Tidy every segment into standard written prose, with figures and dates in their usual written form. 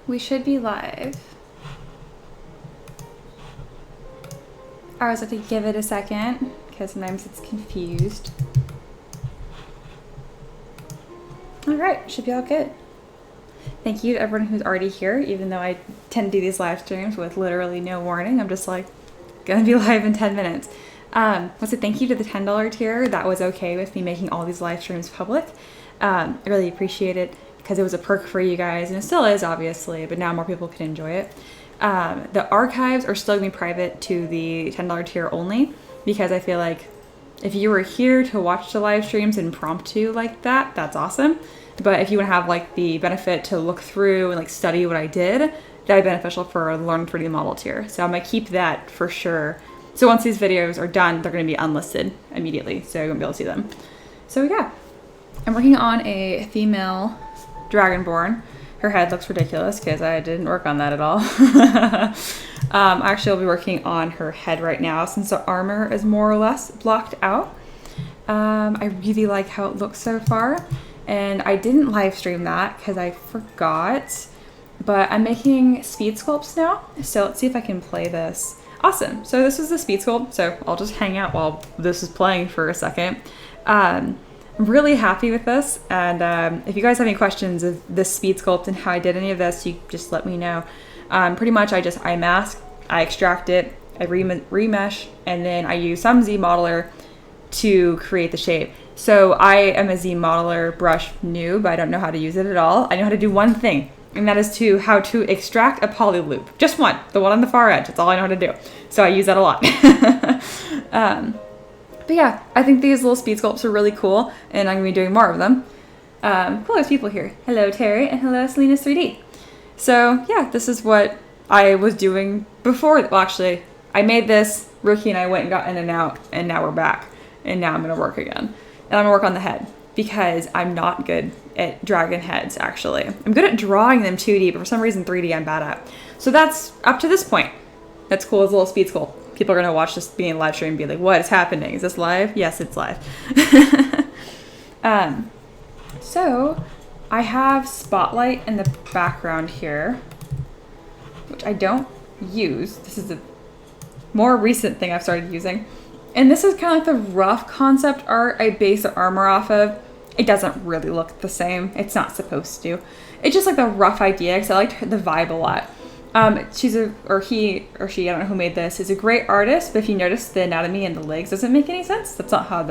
we should be live. I always have to give it a second because sometimes it's confused. All right, should be all good. Thank you to everyone who's already here, even though I tend to do these live streams with literally no warning. I'm just like, gonna be live in 10 minutes. So thank you to the $10 tier. That was okay with me making all these live streams public. I really appreciate it because it was a perk for you guys, and it still is, obviously, but now more people can enjoy it. The archives are still gonna be private to the $10 tier only, because I feel like if you were here to watch the live streams impromptu like that, that's awesome. But if you want to have like the benefit to look through and like study what I did, that'd be beneficial for the Learn 3D model tier. So I'm gonna keep that for sure. So once these videos are done, they're gonna be unlisted immediately, so you won't be able to see them. So yeah, I'm working on a female Dragonborn. Her head looks ridiculous because I didn't work on that at all. Actually, I'll be working on her head right now since the armor is more or less blocked out. I really like how it looks so far. And I didn't live stream that because I forgot, but I'm making speed sculpts now. So let's see if I can play this. Awesome. So this is the speed sculpt. So I'll just hang out while this is playing for a second. I'm really happy with this. And if you guys have any questions of this speed sculpt and how I did any of this, you just let me know. Pretty much I mask, I extract it, I remesh, and then I use some Z modeler to create the shape. So I am a Z modeler brush noob. I don't know how to use it at all. I know how to do one thing, and that is how to extract a poly loop. Just one, the one on the far edge. That's all I know how to do. So I use that a lot. But yeah, I think these little speed sculpts are really cool, and I'm gonna be doing more of them. Cool, there's people here. Hello, Terry, and hello, Selena's 3D. So yeah, this is what I was doing before. Well, actually, I made this, Rookie and I went and got in and out, and now we're back. And now I'm gonna work again. And I'm gonna work on the head because I'm not good at dragon heads, actually. I'm good at drawing them 2D, but for some reason 3D I'm bad at. So that's up to this point. That's cool as a little speed sculpt. People are gonna watch this being live stream and be like, what is happening? Is this live? Yes, it's live. So I have Spotlight in the background here, which I don't use. This is a more recent thing I've started using. And this is kind of like the rough concept art I base the armor off of. It doesn't really look the same. It's not supposed to. It's just like the rough idea because I liked the vibe a lot. He or she, I don't know who made this, is a great artist, but if you notice the anatomy and the legs doesn't make any sense. That's not how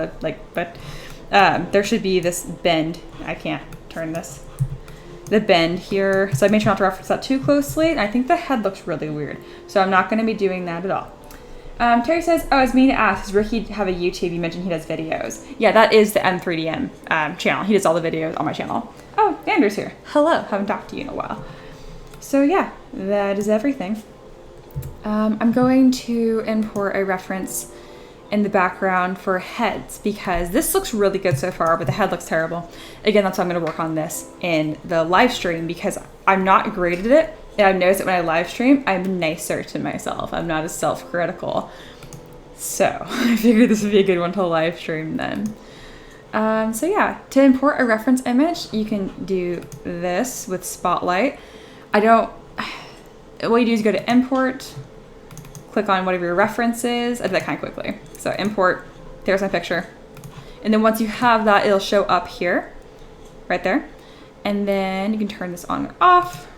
there should be this bend. I can't turn this. The bend here. So I made sure not to reference that too closely. And I think the head looks really weird. So I'm not going to be doing that at all. Terry says, oh, I was meaning to ask, does Ricky have a YouTube? You mentioned he does videos. Yeah, that is the M3DM channel. He does all the videos on my channel. Oh, Vander's here. Hello. Haven't talked to you in a while. So yeah, that is everything. I'm going to import a reference in the background for heads because this looks really good so far, but the head looks terrible. Again, that's why I'm going to work on this in the live stream because I'm not great at it. And I've noticed that when I live stream, I'm nicer to myself. I'm not as self-critical. So I figured this would be a good one to live stream then. So yeah, to import a reference image, you can do this with Spotlight. What you do is go to import, click on whatever your reference is. I did that kind of quickly. So import, there's my picture. And then once you have that, it'll show up here, right there. And then you can turn this on or off.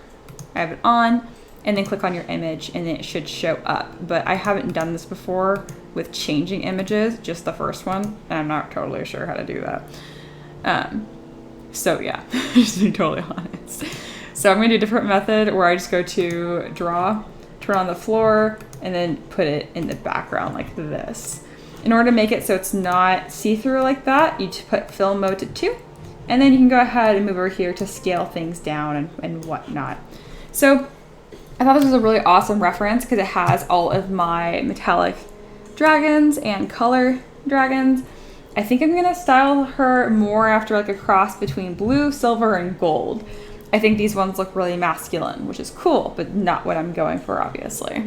I have it on, and then click on your image and then it should show up. But I haven't done this before with changing images, just the first one, and I'm not totally sure how to do that. So yeah, just being totally honest. So I'm gonna do a different method where I just go to draw, turn on the floor, and then put it in the background like this. In order to make it so it's not see-through like that, you put film mode to 2, and then you can go ahead and move over here to scale things down and whatnot. So I thought this was a really awesome reference because it has all of my metallic dragons and color dragons. I think I'm gonna style her more after like a cross between blue, silver, and gold. I think these ones look really masculine, which is cool, but not what I'm going for, obviously.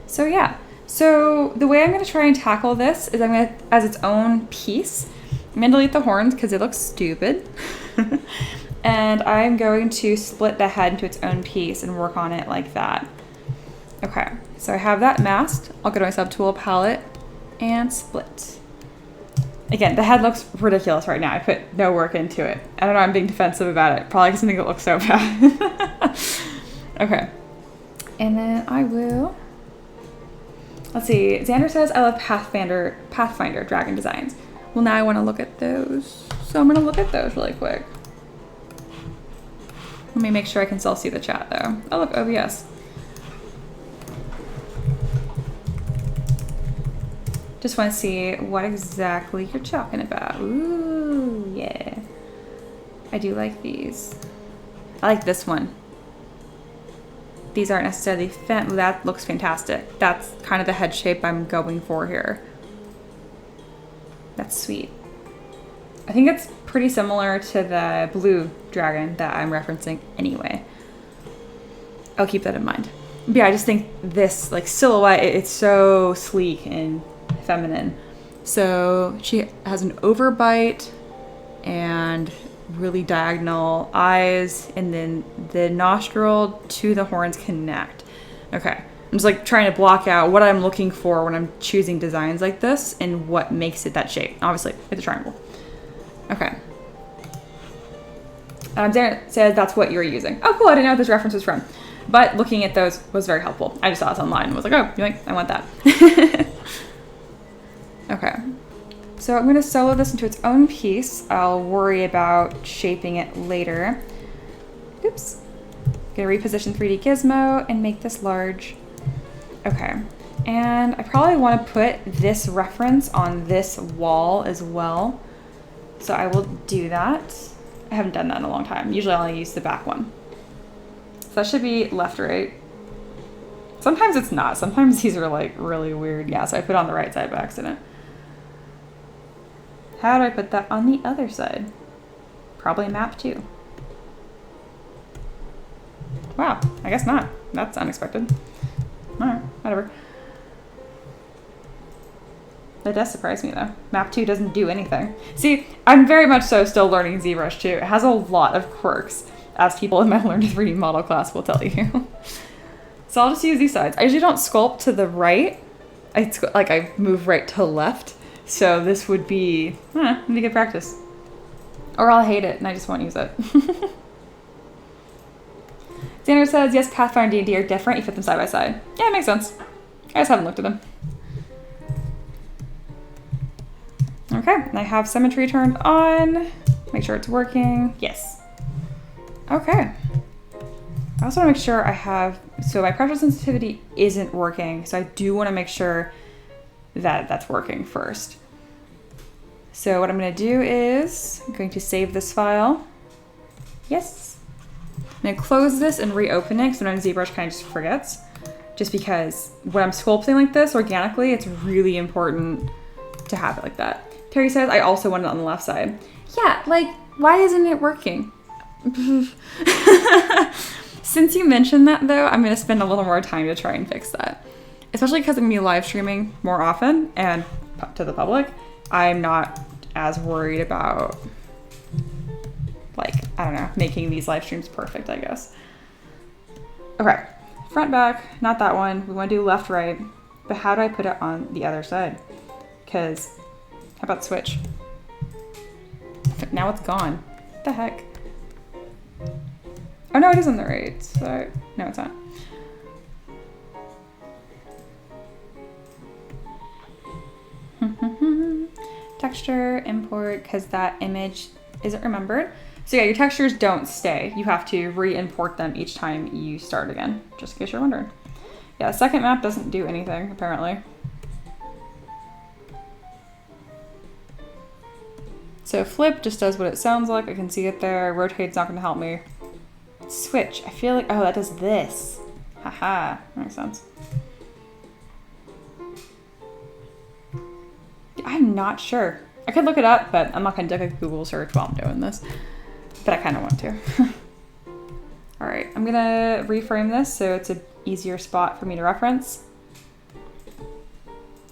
So yeah, so the way I'm gonna try and tackle this is I'm gonna, as its own piece, I'm gonna delete the horns because it looks stupid. And I'm going to split the head into its own piece and work on it like that. Okay, so I have that masked. I'll go to my subtool palette and split. Again, the head looks ridiculous right now. I put no work into it. I don't know, I'm being defensive about it. Probably because I think it looks so bad. Okay. And then I will, let's see, Xander says, I love Pathfinder dragon designs. Well, now I want to look at those. So I'm going to look at those really quick. Let me make sure I can still see the chat though. Oh look, OBS. Just want to see what exactly you're talking about. Ooh, yeah. I do like these. I like this one. These aren't necessarily that looks fantastic. That's kind of the head shape I'm going for here. That's sweet. I think it's pretty similar to the blue dragon that I'm referencing anyway. I'll keep that in mind. But yeah, I just think this like silhouette, it's so sleek and feminine. So she has an overbite and really diagonal eyes, and then the nostril to the horns connect. Okay, I'm just like trying to block out what I'm looking for when I'm choosing designs like this and what makes it that shape. Obviously, it's a triangle. Okay. Darren said that's what you're using. Oh, cool. I didn't know what this reference was from. But looking at those was very helpful. I just saw this online and was like, oh, I want that. Okay. So I'm going to solo this into its own piece. I'll worry about shaping it later. Oops. Going to reposition 3D Gizmo and make this large. Okay. And I probably want to put this reference on this wall as well. So I will do that. I haven't done that in a long time. Usually I only use the back one. So that should be left, right. Sometimes it's not. Sometimes these are like really weird. Yeah, so I put it on the right side by accident. How do I put that on the other side? Probably map 2. Wow, I guess not. That's unexpected. Alright, whatever. That does surprise me though. Map 2 doesn't do anything. See, I'm very much so still learning ZBrush 2. It has a lot of quirks, as people in my Learn to 3D model class will tell you. So I'll just use these sides. I usually don't sculpt to the right. I move right to left. So this would be, it'd be good practice. Or I'll hate it and I just won't use it. Xander says, yes, Pathfinder and D&D are different. You put them side by side. Yeah, it makes sense. I just haven't looked at them. Okay, I have symmetry turned on. Make sure it's working. Yes. Okay. I also want to make sure I have, so my pressure sensitivity isn't working. So I do want to make sure that that's working first. So what I'm going to do is I'm going to save this file. Yes. I'm going to close this and reopen it because sometimes ZBrush kind of just forgets. Just because when I'm sculpting like this organically, it's really important to have it like that. Terry says, I also want it on the left side. Yeah, like, why isn't it working? Since you mentioned that though, I'm going to spend a little more time to try and fix that. Especially because I'm going to be live streaming more often and to the public. I'm not as worried about, like, I don't know, making these live streams perfect, I guess. Okay, front, back, not that one. We want to do left, right. But how do I put it on the other side? Because, how about switch? Now it's gone. What the heck? Oh no, it is on the right side. No, it's not. Texture, import, because that image isn't remembered. So yeah, your textures don't stay. You have to re-import them each time you start again, just in case you're wondering. Yeah, the second map doesn't do anything, apparently. So flip just does what it sounds like. I can see it there. Rotate's not going to help me. Switch, I feel like, oh, that does this. Haha, makes sense. I'm not sure. I could look it up, but I'm not going to do a Google search while I'm doing this. But I kind of want to. All right, I'm going to reframe this so it's an easier spot for me to reference.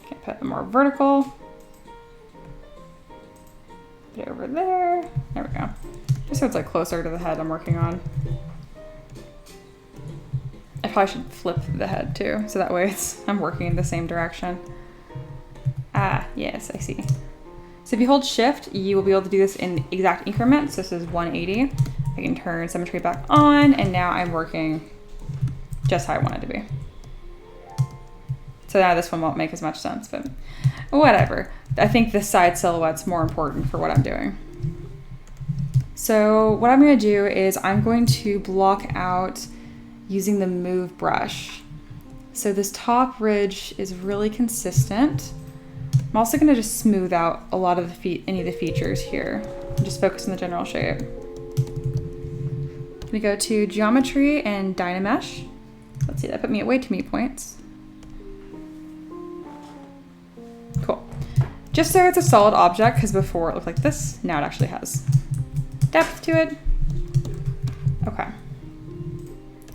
Okay, put it more vertical. Put it over there. There we go. Just so it's like closer to the head I'm working on. I probably should flip the head too, so that way I'm working in the same direction. Ah, yes, I see. So if you hold shift, you will be able to do this in exact increments. This is 180. I can turn symmetry back on, and now I'm working just how I want it to be. So now this one won't make as much sense, but whatever. I think the side silhouette's more important for what I'm doing. So what I'm gonna do is I'm going to block out using the move brush. So this top ridge is really consistent. I'm also gonna just smooth out a lot of any of the features here. Just focus on the general shape. We go to geometry and Dynamesh. Let's see, that put me at way too many points. Cool. Just so it's a solid object, because before it looked like this, now it actually has depth to it. Okay.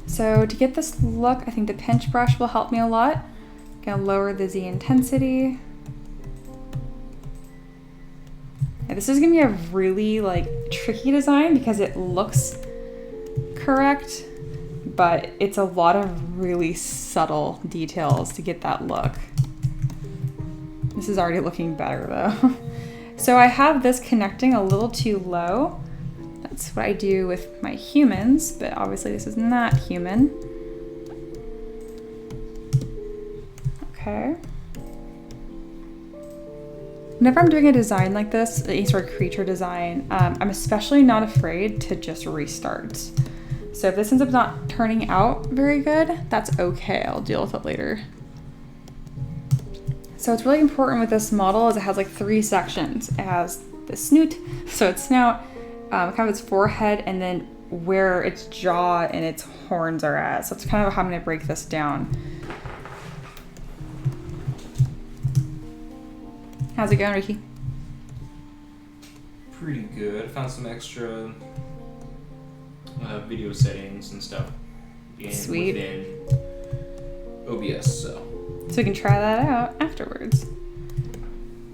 So to get this look, I think the pinch brush will help me a lot. Gonna lower the Z intensity. Yeah, this is gonna be a really like tricky design because it looks correct, but it's a lot of really subtle details to get that look. This is already looking better though. So I have this connecting a little too low. That's what I do with my humans, but obviously this is not human. Okay. Whenever I'm doing a design like this, any sort of creature design, I'm especially not afraid to just restart. So if this ends up not turning out very good, that's okay. I'll deal with it later. So what's really important with this model is it has like 3 sections. It has the snoot, so its snout, kind of its forehead, and then where its jaw and its horns are at. So it's kind of how I'm gonna break this down. How's it going, Ricky? Pretty good. I found some extra video settings and stuff within OBS, so we can try that out afterwards.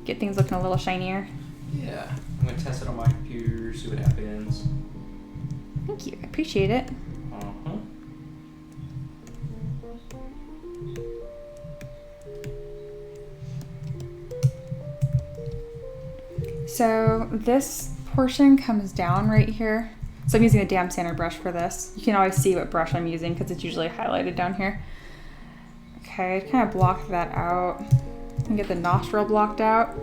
Get things looking a little shinier. Yeah, I'm gonna test it on my computer, see what happens. Thank you, I appreciate it. Uh-huh. So this portion comes down right here. So I'm using a dam sander brush for this. You can always see what brush I'm using because it's usually highlighted down here. Okay, kind of block that out and get the nostril blocked out.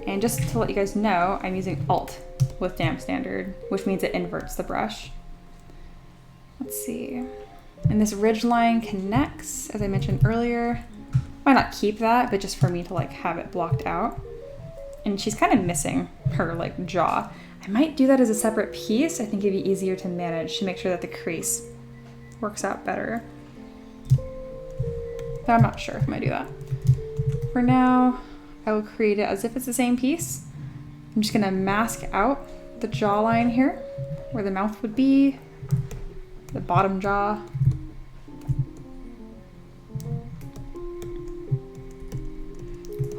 And just to let you guys know, I'm using Alt with dam standard, which means it inverts the brush. Let's see. And this ridge line connects, as I mentioned earlier. Might not keep that, but just for me to like have it blocked out. And she's kind of missing her like jaw. I might do that as a separate piece. I think it'd be easier to manage to make sure that the crease works out better. But I'm not sure if I'm gonna do that. For now, I will create it as if it's the same piece. I'm just gonna mask out the jawline here, where the mouth would be, the bottom jaw.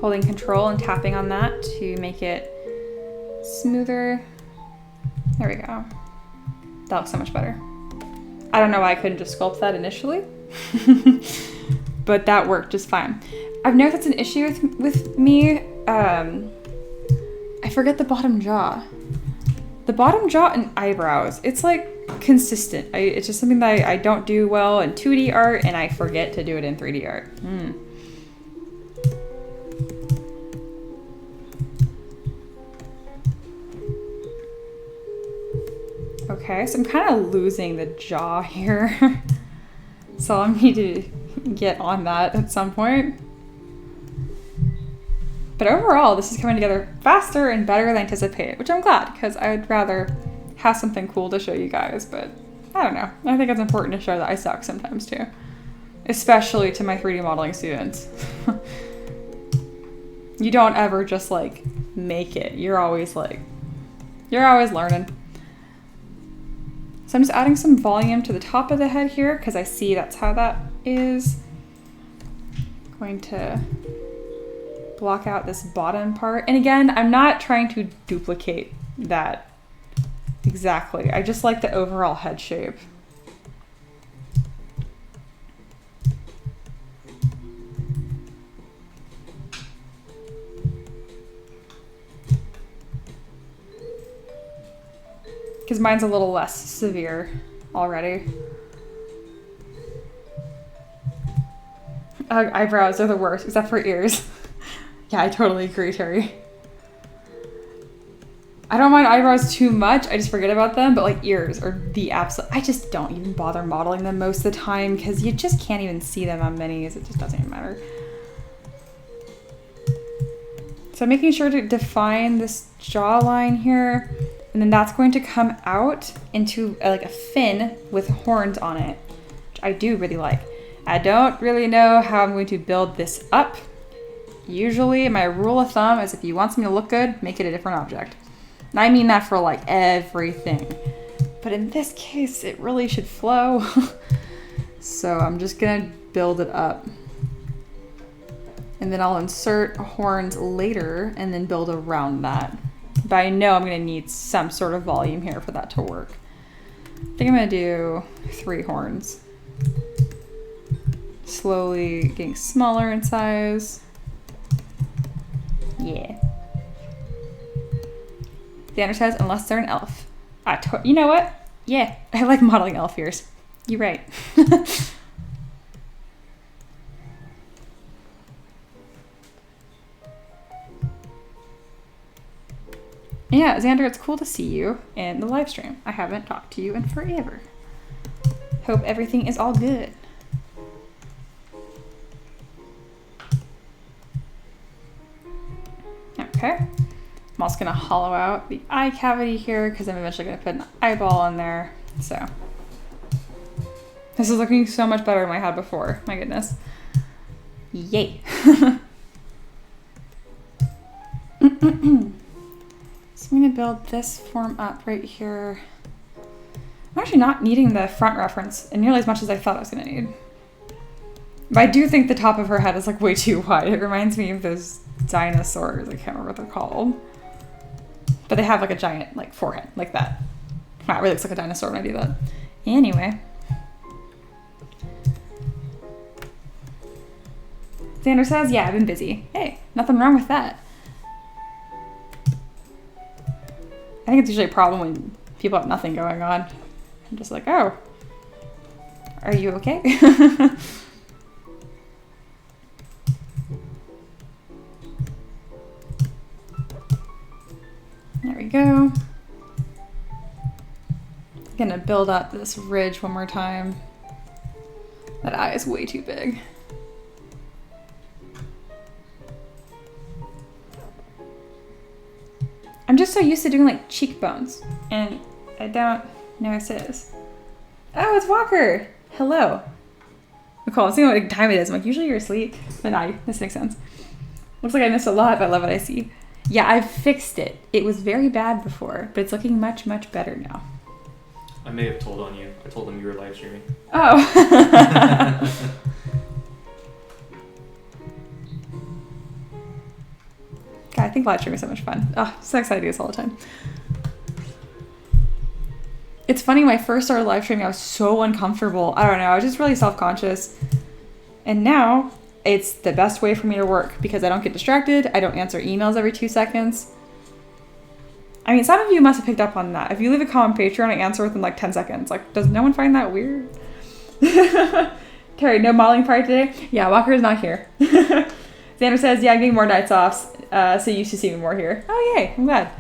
Holding control and tapping on that to make it smoother. There we go. That looks so much better. I don't know why I couldn't just sculpt that initially, but that worked just fine. I've noticed that's an issue with me. I forget the bottom jaw. The bottom jaw and eyebrows, it's like consistent. It's just something that I don't do well in 2D art and I forget to do it in 3D art. Okay, so I'm kind of losing the jaw here. So I'll need to get on that at some point. But overall, this is coming together faster and better than anticipated, which I'm glad, because I would rather have something cool to show you guys, but I don't know. I think it's important to show that I suck sometimes too, especially to my 3D modeling students. You don't ever just like make it. You're always learning. So I'm just adding some volume to the top of the head here because I see that's how that is. Going to block out this bottom part. And again, I'm not trying to duplicate that Exactly. I just like the overall head shape. Because mine's a little less severe already. Eyebrows are the worst, except for ears. Yeah, I totally agree, Terry. I don't mind eyebrows too much. I just forget about them, but like ears are the absolute. I just don't even bother modeling them most of the time because you just can't even see them on minis. It just doesn't even matter. So I'm making sure to define this jawline here, and then that's going to come out into like a fin with horns on it, which I do really like. I don't really know how I'm going to build this up. Usually my rule of thumb is if you want something to look good, make it a different object. And I mean that for like everything. But in this case, it really should flow. So I'm just gonna build it up. And then I'll insert horns later and then build around that. But I know I'm gonna need some sort of volume here for that to work. I think I'm gonna do 3 horns. Slowly getting smaller in size. Yeah. Xander says, unless they're an elf. You know what? Yeah, I like modeling elf ears. You're right. Yeah, Xander, it's cool to see you in the live stream. I haven't talked to you in forever. Hope everything is all good. Okay. I'm also gonna hollow out the eye cavity here because I'm eventually gonna put an eyeball in there. So this is looking so much better than I had before. My goodness. Yay. So I'm gonna build this form up right here. I'm actually not needing the front reference nearly as much as I thought I was gonna need. But I do think the top of her head is like way too wide. It reminds me of those dinosaurs. I can't remember what they're called. But they have like a giant like forehead, like that. Wow, it really looks like a dinosaur when I do that. Anyway. Xander says, yeah, I've been busy. Hey, nothing wrong with that. I think it's usually a problem when people have nothing going on. I'm just like, oh, are you okay? There we go. Gonna build up this ridge one more time. That eye is way too big. I'm just so used to doing like cheekbones, and I don't know what it is. Oh, it's Walker. Hello. Nicole, I'm seeing what time it is. I'm like, usually you're asleep. But this makes sense. Looks like I missed a lot, but I love what I see. Yeah, I've fixed it. It was very bad before, but it's looking much, much better now. I may have told on you. I told them you were live streaming. Oh. God, I think live streaming is so much fun. Oh, so excited to do this all the time. It's funny, when I first started live streaming, I was so uncomfortable. I don't know, I was just really self-conscious. And now, it's the best way for me to work because I don't get distracted. I don't answer emails every 2 seconds. I mean, some of you must have picked up on that. If you leave a comment on Patreon, I answer within like 10 seconds. Like, does no one find that weird? Terry, no modeling party today? Yeah, Walker is not here. Xander says, yeah, I'm getting more nights off, so you should see me more here. Oh, yay, I'm glad.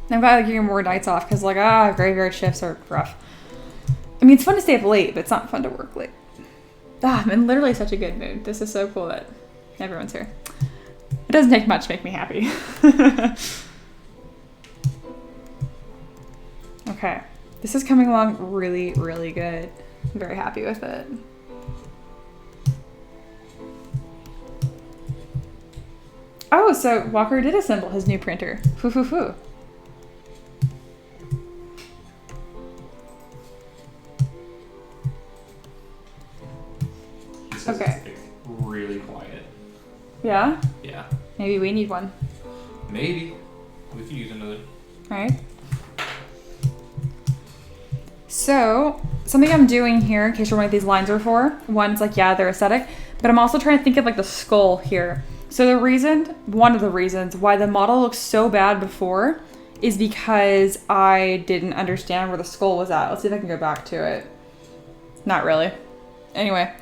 I'm glad I'm getting more nights off because, like, graveyard shifts are rough. I mean, it's fun to stay up late, but it's not fun to work late. I'm in literally such a good mood. This is so cool that everyone's here. It doesn't take much to make me happy. Okay, this is coming along really, really good. I'm very happy with it. Oh, so Walker did assemble his new printer. Foo. Okay. It's really quiet. Yeah? Yeah. Maybe we need one. Maybe. We could use another. right? So, something I'm doing here, in case you're wondering what these lines are for, one's like, yeah, they're aesthetic, but I'm also trying to think of like the skull here. So one of the reasons why the model looks so bad before is because I didn't understand where the skull was at. Let's see if I can go back to it. Not really. Anyway.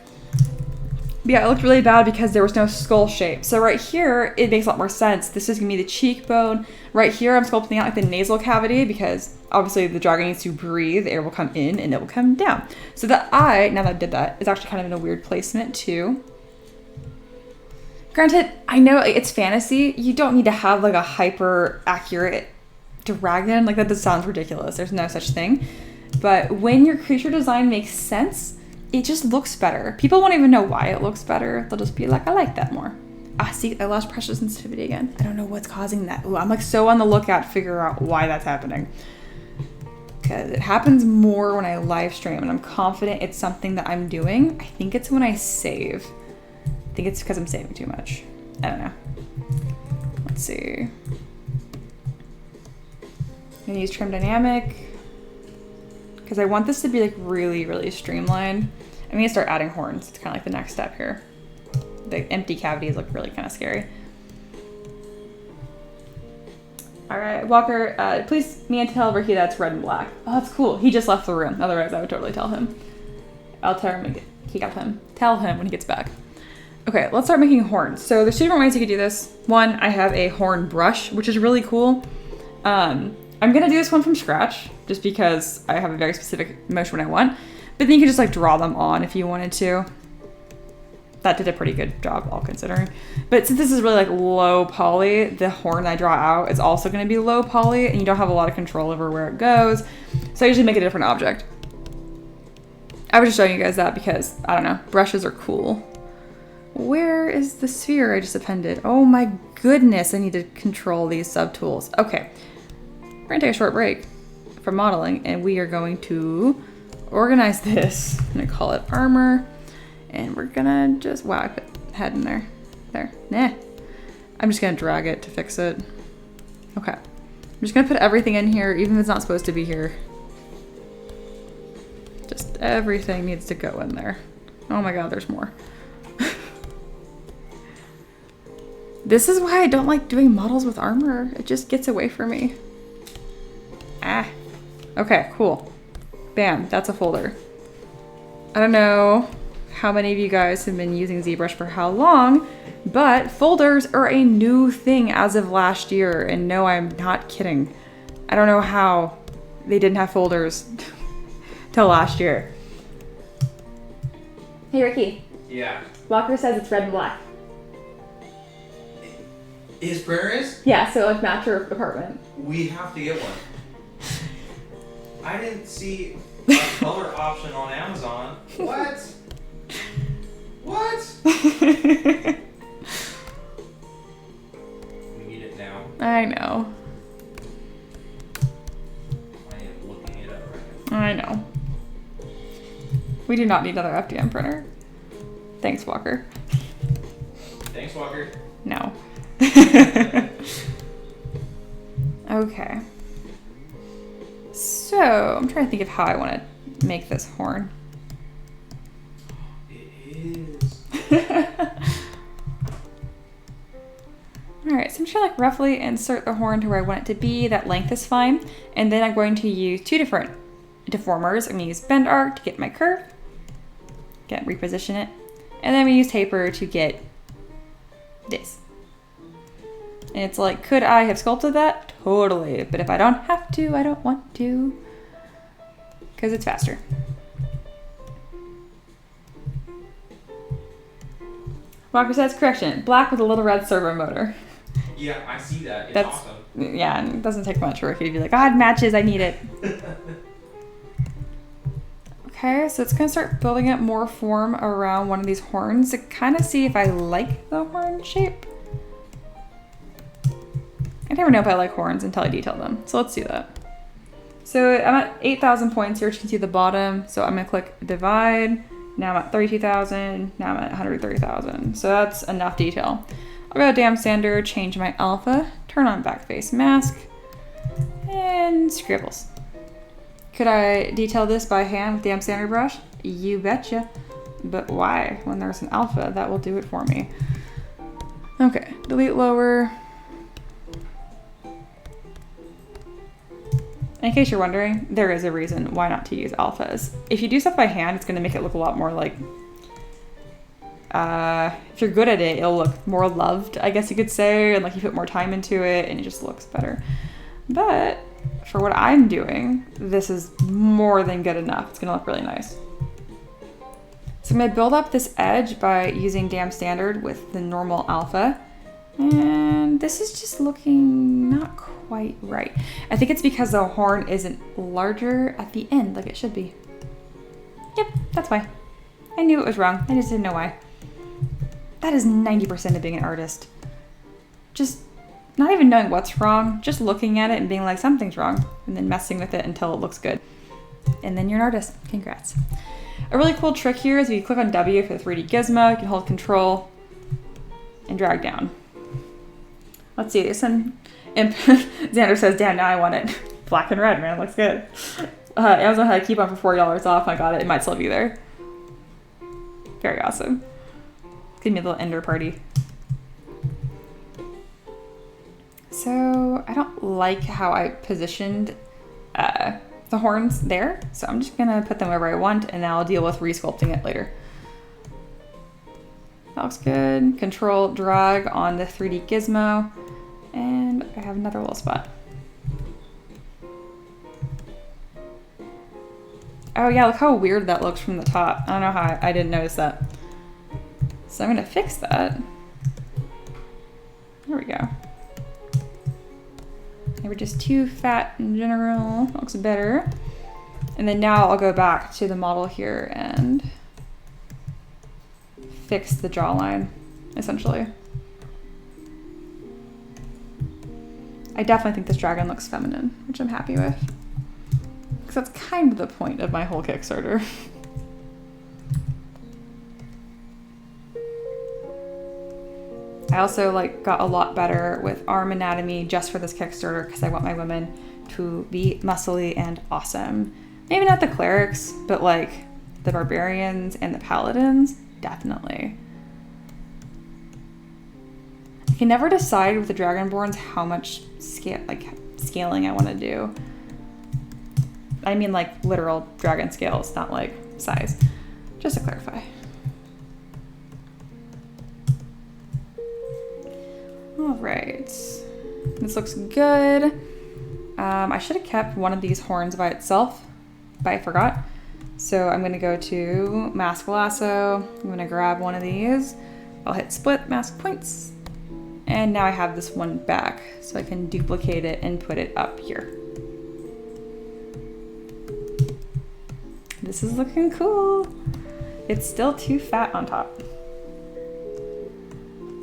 But yeah, it looked really bad because there was no skull shape. So right here, it makes a lot more sense. This is gonna be the cheekbone. Right here, I'm sculpting out like the nasal cavity because obviously the dragon needs to breathe. The air will come in and it will come down. So the eye, now that I did that, is actually kind of in a weird placement too. Granted, I know it's fantasy. You don't need to have like a hyper accurate dragon. Like that sounds ridiculous. There's no such thing. But when your creature design makes sense, it just looks better. People won't even know why it looks better. They'll just be like, I like that more. Ah, see, I lost pressure sensitivity again. I don't know what's causing that. Ooh, I'm like so on the lookout to figure out why that's happening. Because it happens more when I live stream and I'm confident it's something that I'm doing. I think it's when I save. I think it's because I'm saving too much. I don't know. Let's see. I'm gonna use trim dynamic because I want this to be like really, really streamlined. I'm gonna start adding horns. It's kind of like the next step here. The empty cavities look really kind of scary. All right, Walker, please me and tell Ricky that's red and black. Oh, that's cool. He just left the room. Otherwise, I would totally tell him. I'll tell him tell him when he gets back. Okay, let's start making horns. So there's two different ways you could do this. One, I have a horn brush, which is really cool. I'm gonna do this one from scratch just because I have a very specific motion when I want. But then you can just like draw them on if you wanted to. That did a pretty good job, all considering. But since this is really like low poly, the horn I draw out is also going to be low poly, and you don't have a lot of control over where it goes. So I usually make a different object. I was just showing you guys that because, I don't know, brushes are cool. Where is the sphere I just appended? Oh my goodness, I need to control these subtools. Okay, we're going to take a short break from modeling, and we are going to organize this. I'm going to call it armor. And we're gonna just, wow, I put head in there. There, nah. I'm just gonna drag it to fix it. Okay. I'm just gonna put everything in here, even if it's not supposed to be here. Just everything needs to go in there. Oh my God, there's more. This is why I don't like doing models with armor. It just gets away from me. Ah. Okay, cool. Bam, that's a folder. I don't know how many of you guys have been using ZBrush for how long, but folders are a new thing as of last year. And no, I'm not kidding. I don't know how they didn't have folders till last year. Hey, Ricky. Yeah. Walker says it's red and black. His printer is? Yeah, so like match your apartment. We have to get one. I didn't see a color option on Amazon. What? What? We need it now. I know. I am looking it up right now. I know. We do not need another FDM printer. Thanks, Walker. Thanks, Walker. No. Okay. So, I'm trying to think of how I want to make this horn. Alright, so I'm just gonna like roughly insert the horn to where I want it to be. That length is fine. And then I'm going to use two different deformers. I'm gonna use bend arc to get my curve. Again, reposition it. And then I'm gonna use taper to get this. And it's like, could I have sculpted that? Totally. But if I don't have to, I don't want to. Because it's faster. Walker says, correction, black with a little red servo motor. Yeah, I see that. It's That's awesome. Yeah, and it doesn't take much for Ricky to be like, ah, it matches, I need it. Okay, so it's gonna start building up more form around one of these horns to kind of see if I like the horn shape. I never know if I like horns until I detail them, so let's do that. So I'm at 8,000 points here, which you can see the bottom. So I'm gonna click divide. Now I'm at 32,000, now I'm at 130,000. So that's enough detail. I'll go dam sander, change my alpha, turn on back face mask, And scribbles. Could I detail this by hand with the standard brush? You betcha. But why? When there's an alpha, that will do it for me. Okay, delete lower. In case you're wondering, there is a reason why not to use alphas. If you do stuff by hand, it's gonna make it look a lot more like, if you're good at it, it'll look more loved, I guess you could say, and like you put more time into it and it just looks better. But for what I'm doing, this is more than good enough. It's gonna look really nice. So I'm gonna build up this edge by using Dam Standard with the normal alpha. And this is just looking not quite right. I think it's because the horn isn't larger at the end like it should be. Yep, that's why. I knew it was wrong. I just didn't know why. That is 90% of being an artist. Just not even knowing what's wrong, just looking at it and being like, something's wrong, and then messing with it until it looks good. And then you're an artist. Congrats. A really cool trick here is if you click on W for the 3D gizmo, you can hold Control and drag down. Let's see, there's some imp. Xander says, damn, now I want it. Black and red, man, it looks good. Amazon had a coupon for $4 off. I got it. It might still be there. Very awesome. Give me a little ender party. So I don't like how I positioned the horns there. So I'm just gonna put them wherever I want and I'll deal with resculpting it later. That looks good. Control drag on the 3D gizmo. And I have another little spot. Oh yeah, look how weird that looks from the top. I don't know how I didn't notice that. So I'm gonna fix that. There we go. They were just too fat in general. That looks better. And then now I'll go back to the model here and fix the jawline, essentially. I definitely think this dragon looks feminine, which I'm happy with. Because that's kind of the point of my whole Kickstarter. I also got a lot better with arm anatomy just for this Kickstarter because I want my women to be muscly and awesome. Maybe not the clerics, but the barbarians and the paladins, definitely. I can never decide with the Dragonborns how much scaling I want to do. I mean literal dragon scales, not size. Just to clarify. All right, this looks good. I should have kept one of these horns by itself, but I forgot. So I'm gonna go to mask lasso. I'm gonna grab one of these. I'll hit split mask points. And now I have this one back, so I can duplicate it and put it up here. This is looking cool. It's still too fat on top.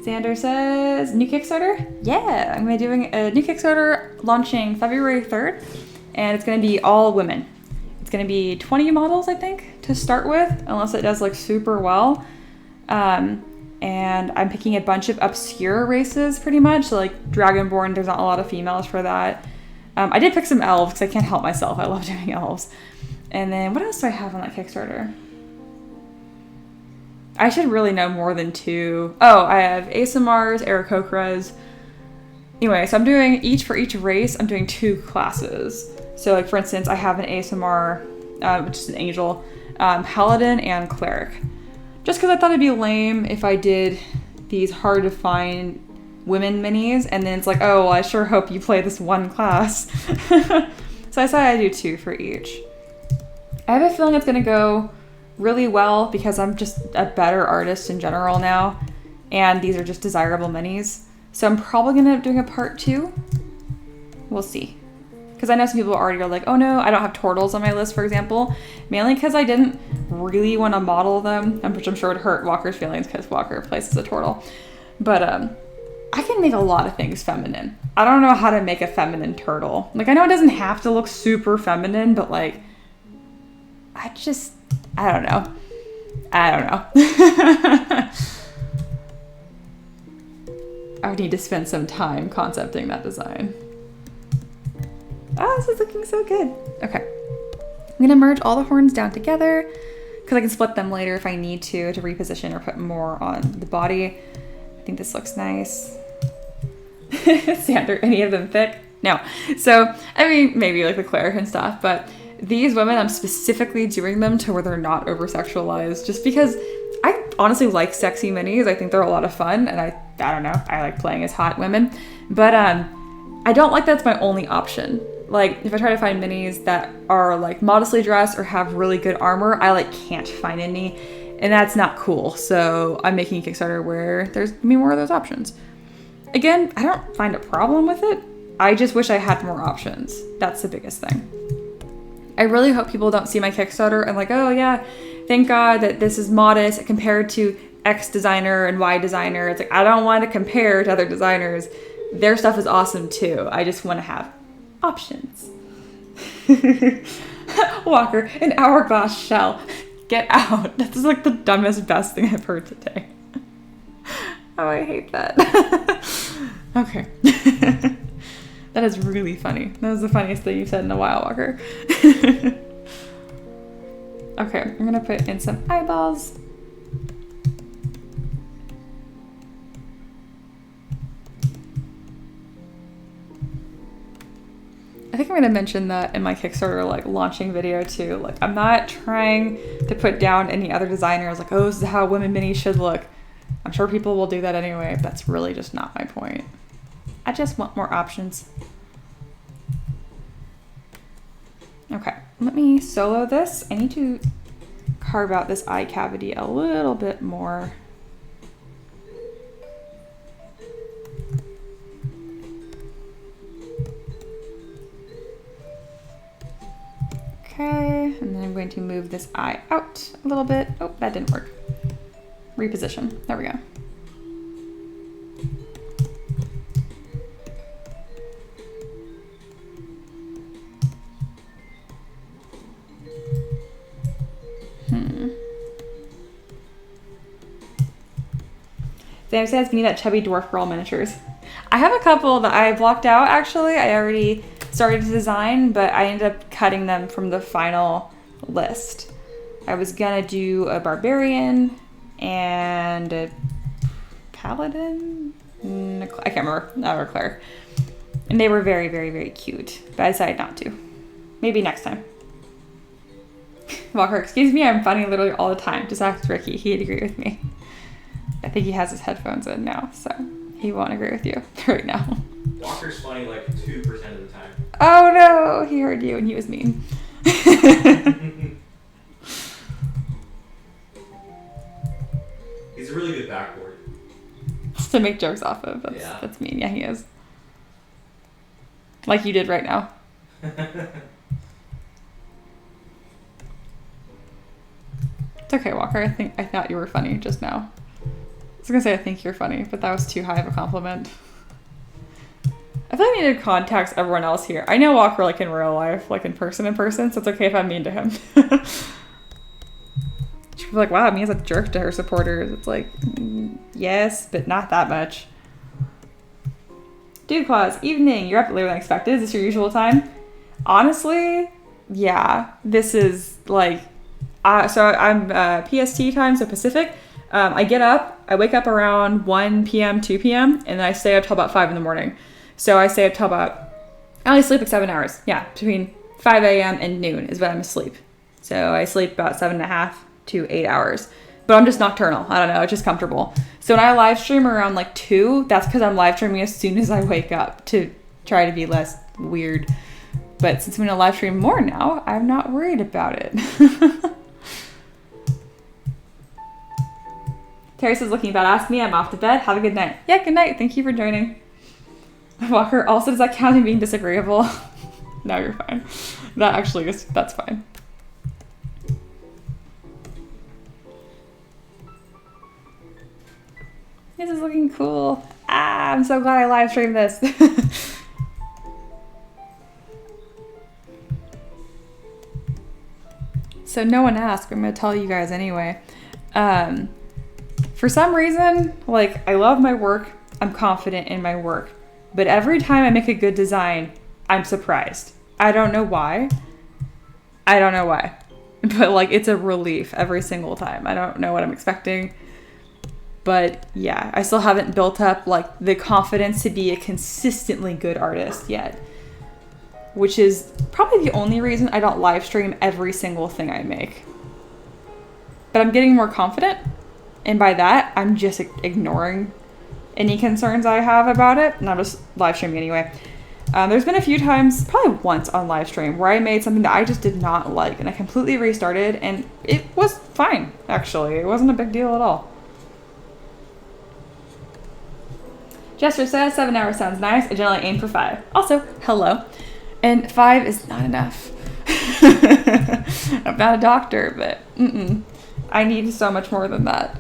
Xander says, new Kickstarter? Yeah, I'm gonna be doing a new Kickstarter launching February 3rd, and it's gonna be all women. It's gonna be 20 models, I think, to start with, unless it does super well. And I'm picking a bunch of obscure races pretty much. So Dragonborn, there's not a lot of females for that. I did pick some elves because I can't help myself. I love doing elves. And then what else do I have on that Kickstarter? I should really know more than 2. Oh, I have ASMRs, Aarakocras. Anyway, so I'm doing for each race, I'm doing 2 classes. So for instance, I have an ASMR, which is an angel, paladin, and cleric. Just because I thought it'd be lame if I did these hard to find women minis, and then it's oh, well, I sure hope you play this one class. So I decided I'd do 2 for each. I have a feeling it's gonna go really well because I'm just a better artist in general now, and these are just desirable minis. So I'm probably gonna end up doing a part 2. We'll see. Because I know some people already are oh no, I don't have turtles on my list, for example. Mainly because I didn't really want to model them, which I'm sure would hurt Walker's feelings because Walker plays as a turtle. But I can make a lot of things feminine. I don't know how to make a feminine turtle. I know it doesn't have to look super feminine, but I don't know. I would need to spend some time concepting that design. Oh, this is looking so good. Okay. I'm gonna merge all the horns down together because I can split them later if I need to reposition or put more on the body. I think this looks nice. Sander, any of them thick? No. So, I mean, maybe like the cleric and stuff, but these women, I'm specifically doing them to where they're not over-sexualized just because I honestly like sexy minis. I think they're a lot of fun, and I don't know, I like playing as hot women, but I don't like that's my only option. Like, if I try to find minis that are like modestly dressed or have really good armor, I like can't find any, and that's not cool. So I'm making a Kickstarter where there's gonna be more of those options. Again, I don't find a problem with it. I just wish I had more options. That's the biggest thing. I really hope people don't see my Kickstarter and like, oh yeah, thank God that this is modest compared to X designer and Y designer. It's like, I don't want to compare to other designers. Their stuff is awesome too. I just want to have options. Walker, an hourglass shell. Get out. That's like the dumbest, best thing I've heard today. Oh, I hate that. Okay. That is really funny. That was the funniest thing you've said in a while, Walker. Okay, I'm gonna put in some eyeballs. I think I'm gonna mention that in my Kickstarter like launching video too. Like, I'm not trying to put down any other designers like, oh, this is how women minis should look. I'm sure people will do that anyway, but that's really just not my point. I just want more options. Okay, let me solo this. I need to carve out this eye cavity a little bit more. Okay, and then I'm going to move this eye out a little bit. Oh, that didn't work. Reposition. There we go. Sam says we need that chubby dwarf girl miniatures. I have a couple that I blocked out actually. I already started to design, but I ended up cutting them from the final list. I was gonna do a barbarian and a paladin? I can't remember, or a cleric. And they were very, very, very cute, but I decided not to. Maybe next time. Walker, excuse me, I'm funny literally all the time. Just ask Ricky, he'd agree with me. I think he has his headphones in now, so he won't agree with you right now. Walker's funny like 2% of the time. Oh no, he heard you and he was mean. He's a really good backboard. Just to make jokes off of. That's mean. Yeah, he is. Like you did right now. It's okay, Walker. I thought you were funny just now. I was gonna say I think you're funny, but that was too high of a compliment. I feel like I need to contact everyone else here. I know Walker like in real life, like in person, so it's okay if I'm mean to him. She'll be like, wow, me as a jerk to her supporters. It's like, yes, but not that much. Dude Claus, evening. You're up later than expected. Is this your usual time? Honestly, yeah. This is like, so I'm PST time, so Pacific. I get up, I wake up around 1 p.m., 2 p.m., and then I stay up till about 5 in the morning. So I stay up till about, I only sleep like 7 hours. Yeah, between 5 a.m. and noon is when I'm asleep. So I sleep about 7.5 to 8 hours. But I'm just nocturnal. I don't know, it's just comfortable. So when I live stream around like 2, that's because I'm live streaming as soon as I wake up to try to be less weird. But since I'm going to live stream more now, I'm not worried about it. Terry says, looking badass me, I'm off to bed. Have a good night. Yeah, good night. Thank you for joining. Walker, also, does that count in being disagreeable? No, you're fine. That actually is, that's fine. This is looking cool. Ah, I'm so glad I live streamed this. So no one asked, but I'm going to tell you guys anyway. For some reason, like, I love my work. I'm confident in my work. But every time I make a good design, I'm surprised. I don't know why. I don't know why. But like, it's a relief every single time. I don't know what I'm expecting. But yeah, I still haven't built up like the confidence to be a consistently good artist yet. Which is probably the only reason I don't live stream every single thing I make. But I'm getting more confident. And by that, I'm just ignoring any concerns I have about it. And I'm just live streaming anyway. There's been a few times, probably once on live stream, where I made something that I just did not like. And I completely restarted. And it was fine, actually. It wasn't a big deal at all. Jester says 7 hours sounds nice. I generally aim for 5. Also, hello. And 5 is not enough. I'm not a doctor, but I need so much more than that.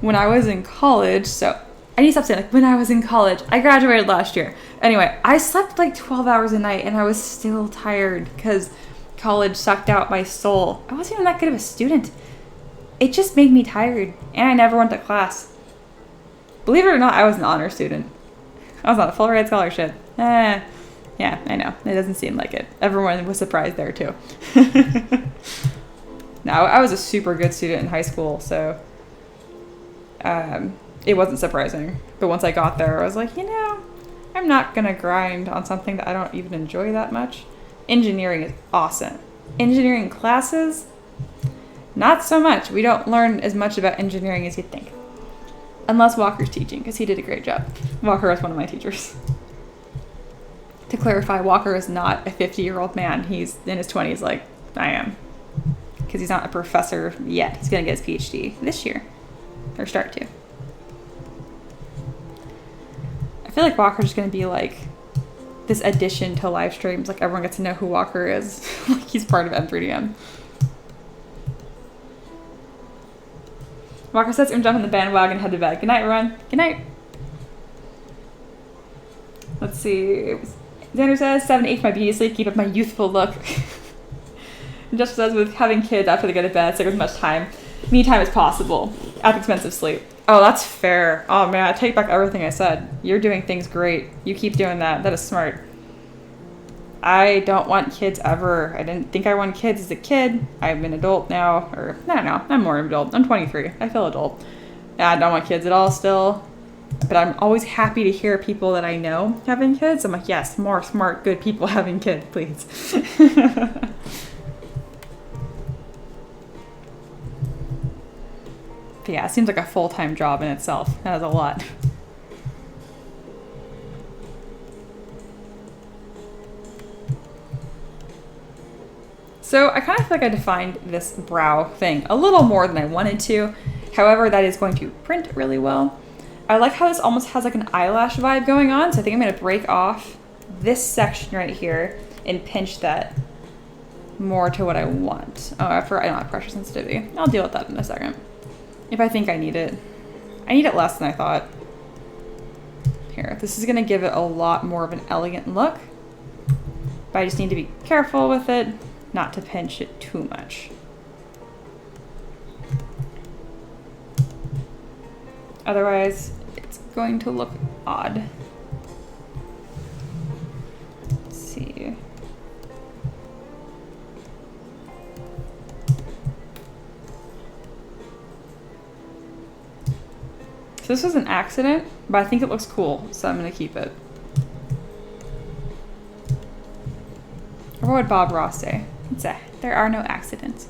When I was in college, so I need to stop saying like when I was in college. I graduated last year. Anyway, I slept like 12 hours a night and I was still tired because college sucked out my soul. I wasn't even that good of a student. It just made me tired and I never went to class. Believe it or not, I was an honor student. I was on a full ride scholarship. Yeah, I know. It doesn't seem like it. Everyone was surprised there too. No, I was a super good student in high school, so it wasn't surprising. But once I got there, I was like, I'm not going to grind on something that I don't even enjoy that much. Engineering is awesome. Engineering classes, not so much. We don't learn as much about engineering as you'd think. Unless Walker's teaching, because he did a great job. Walker was one of my teachers. To clarify, Walker is not a 50-year-old man. He's in his 20s like I am. Because he's not a professor yet. He's going to get his PhD this year. Or start to. I feel like Walker's just going to be like this addition to live streams. Like everyone gets to know who Walker is. Like he's part of M3DM. Walker says, I'm jumping the bandwagon, head to bed. Good night, everyone. Good night. Let's see. Xander says, 7 to 8 for my beauty sleep, keep up my youthful look. And Jessica says, with having kids after they go to bed, stick with as much time, me time as possible, at the expense of sleep. Oh, that's fair. Oh, man, I take back everything I said. You're doing things great. You keep doing that. That is smart. I don't want kids ever. I didn't think I wanted kids as a kid. I'm an adult now. Or, I don't know. I'm more of an adult. I'm 23. I feel adult. Yeah, I don't want kids at all still. But I'm always happy to hear people that I know having kids. I'm like, yes, more smart, good people having kids, please. But yeah, it seems like a full-time job in itself. That is a lot. So I kind of feel like I defined this brow thing a little more than I wanted to. However, that is going to print really well. I like how this almost has like an eyelash vibe going on. So I think I'm going to break off this section right here and pinch that more to what I want. Oh, I don't have pressure sensitivity. I'll deal with that in a second. If I think I need it. I need it less than I thought. Here, this is going to give it a lot more of an elegant look. But I just need to be careful with it, not to pinch it too much. Otherwise, it's going to look odd. Let's see. So this was an accident, but I think it looks cool, so I'm gonna keep it. Or what would Bob Ross say? There are no accidents.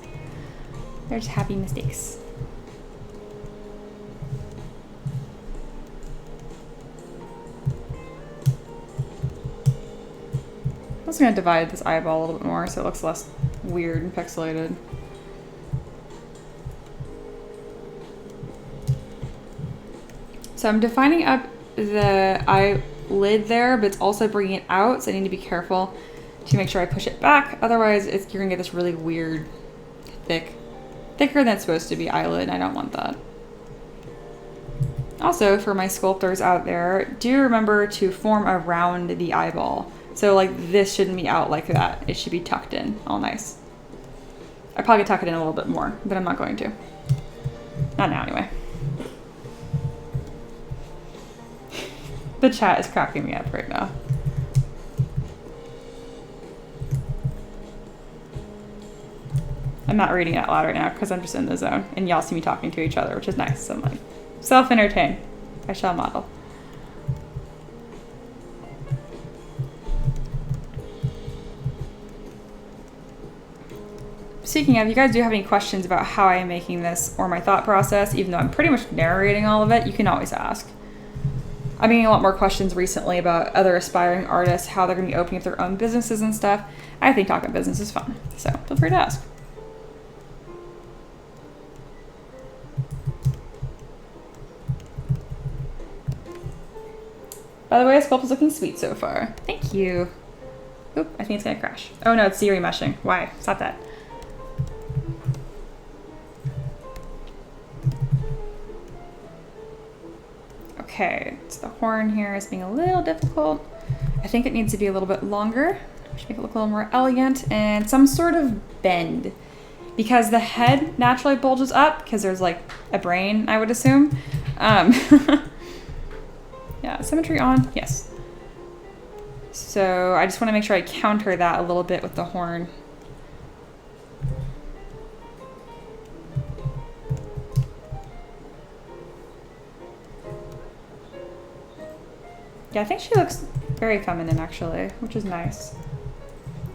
There's happy mistakes. I'm also going to divide this eyeball a little bit more so it looks less weird and pixelated. So I'm defining up the eyelid there, but it's also bringing it out, so I need to be careful to make sure I push it back. Otherwise, you're going to get this really weird, thicker than it's supposed to be eyelid, and I don't want that. Also, for my sculptors out there, do remember to form around the eyeball. So like this shouldn't be out like that. It should be tucked in, all nice. I probably could tuck it in a little bit more, but I'm not going to. Not now anyway. The chat is cracking me up right now. I'm not reading it out loud right now because I'm just in the zone and y'all see me talking to each other, which is nice. So I'm like, self-entertain. I shall model. Speaking of, you guys do have any questions about how I am making this or my thought process, even though I'm pretty much narrating all of it, you can always ask. I'm getting a lot more questions recently about other aspiring artists, how they're going to be opening up their own businesses and stuff. I think talking business is fun, so feel free to ask. By the way, Sculpt is looking sweet so far. Thank you. Oop, I think it's going to crash. Oh no, it's Siri meshing. Why? Stop that. Okay, so the horn here is being a little difficult. I think it needs to be a little bit longer. Should make it look a little more elegant and some sort of bend. Because the head naturally bulges up because there's like a brain, I would assume. Yeah, symmetry on, yes. So I just want to make sure I counter that a little bit with the horn. Yeah, I think she looks very feminine actually, which is nice.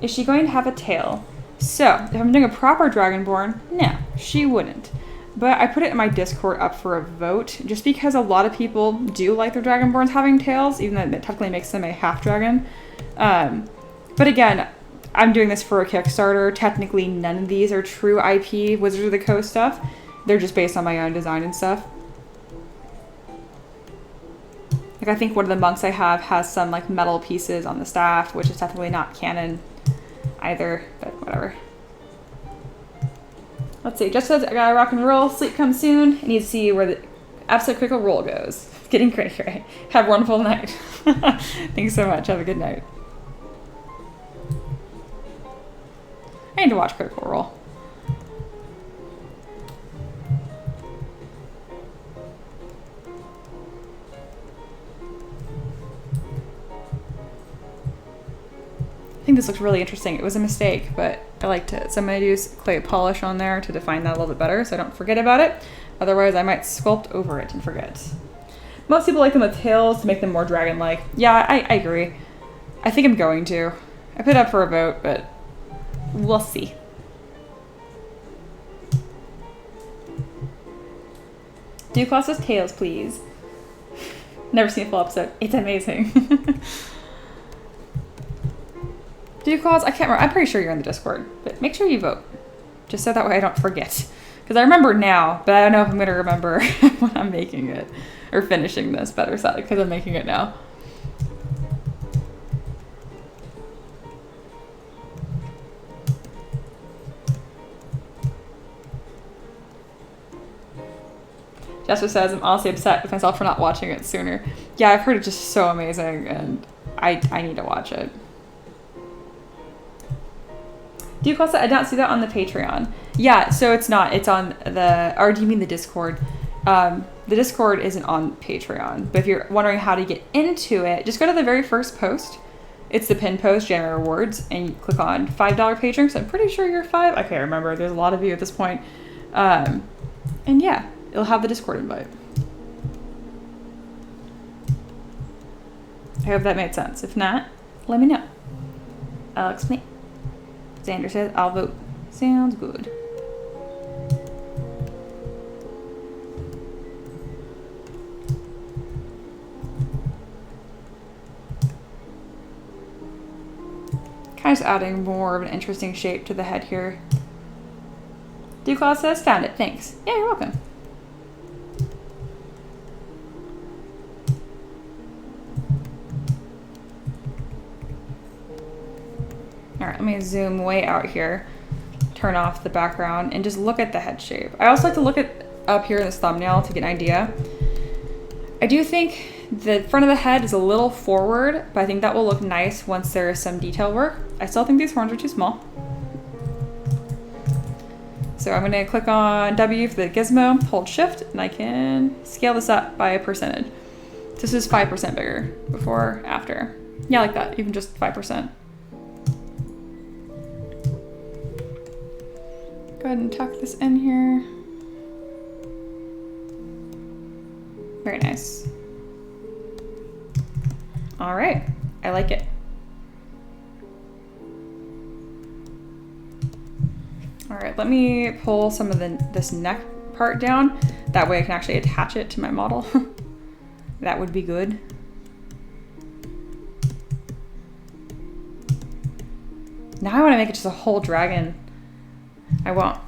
Is she going to have a tail? So, if I'm doing a proper Dragonborn, no, she wouldn't. But I put it in my Discord up for a vote, just because a lot of people do like their Dragonborns having tails, even though it technically makes them a half-dragon. But again, I'm doing this for a Kickstarter. Technically, none of these are true IP Wizards of the Coast stuff. They're just based on my own design and stuff. Like, I think one of the monks I have has some, like, metal pieces on the staff, which is technically not canon either, but whatever. Let's see, just says I gotta rock and roll, sleep comes soon. I need to see where the absolute critical roll goes. Getting great, right? Have a wonderful night. Thanks so much, have a good night. I need to watch Critical Role. I think this looks really interesting. It was a mistake, but I liked it. So I'm going to use clay polish on there to define that a little bit better so I don't forget about it. Otherwise, I might sculpt over it and forget. Most people like them with tails to make them more dragon-like. Yeah, I agree. I think I'm going to. I put it up for a vote, but we'll see. Do Colossus tails, please. Never seen a full episode. It's amazing. Do Claus? I can't remember. I'm pretty sure you're in the Discord, but make sure you vote. Just so that way I don't forget. Because I remember now, but I don't know if I'm going to remember when I'm making it. Or finishing this, better said, because I'm making it now. Jasper says, I'm honestly upset with myself for not watching it sooner. Yeah, I've heard it's just so amazing, and I need to watch it. Do you I don't see that on the Patreon. Yeah, so it's not. It's on the, or do you mean the Discord? The Discord isn't on Patreon. But if you're wondering how to get into it, just go to the very first post. It's the pin post, January Rewards, and you click on $5 patrons. So I'm pretty sure you're 5. I can't remember. There's a lot of you at this point. And yeah, it'll have the Discord invite. I hope that made sense. If not, let me know. I'll explain. Xander says, I'll vote. Sounds good. Kind of just adding more of an interesting shape to the head here. Duclaw says, found it. Thanks. Yeah, you're welcome. Alright, let me zoom way out here, turn off the background, and just look at the head shape. I also like to look at up here in this thumbnail to get an idea. I do think the front of the head is a little forward, but I think that will look nice once there is some detail work. I still think these horns are too small. So I'm going to click on W for the gizmo, hold shift, and I can scale this up by a percentage. This is 5% bigger before, after. Yeah, like that, even just 5%. Go ahead and tuck this in here. Very nice. All right, I like it. All right, let me pull some of this neck part down. That way I can actually attach it to my model. That would be good. Now I want to make it just a whole dragon. I won't.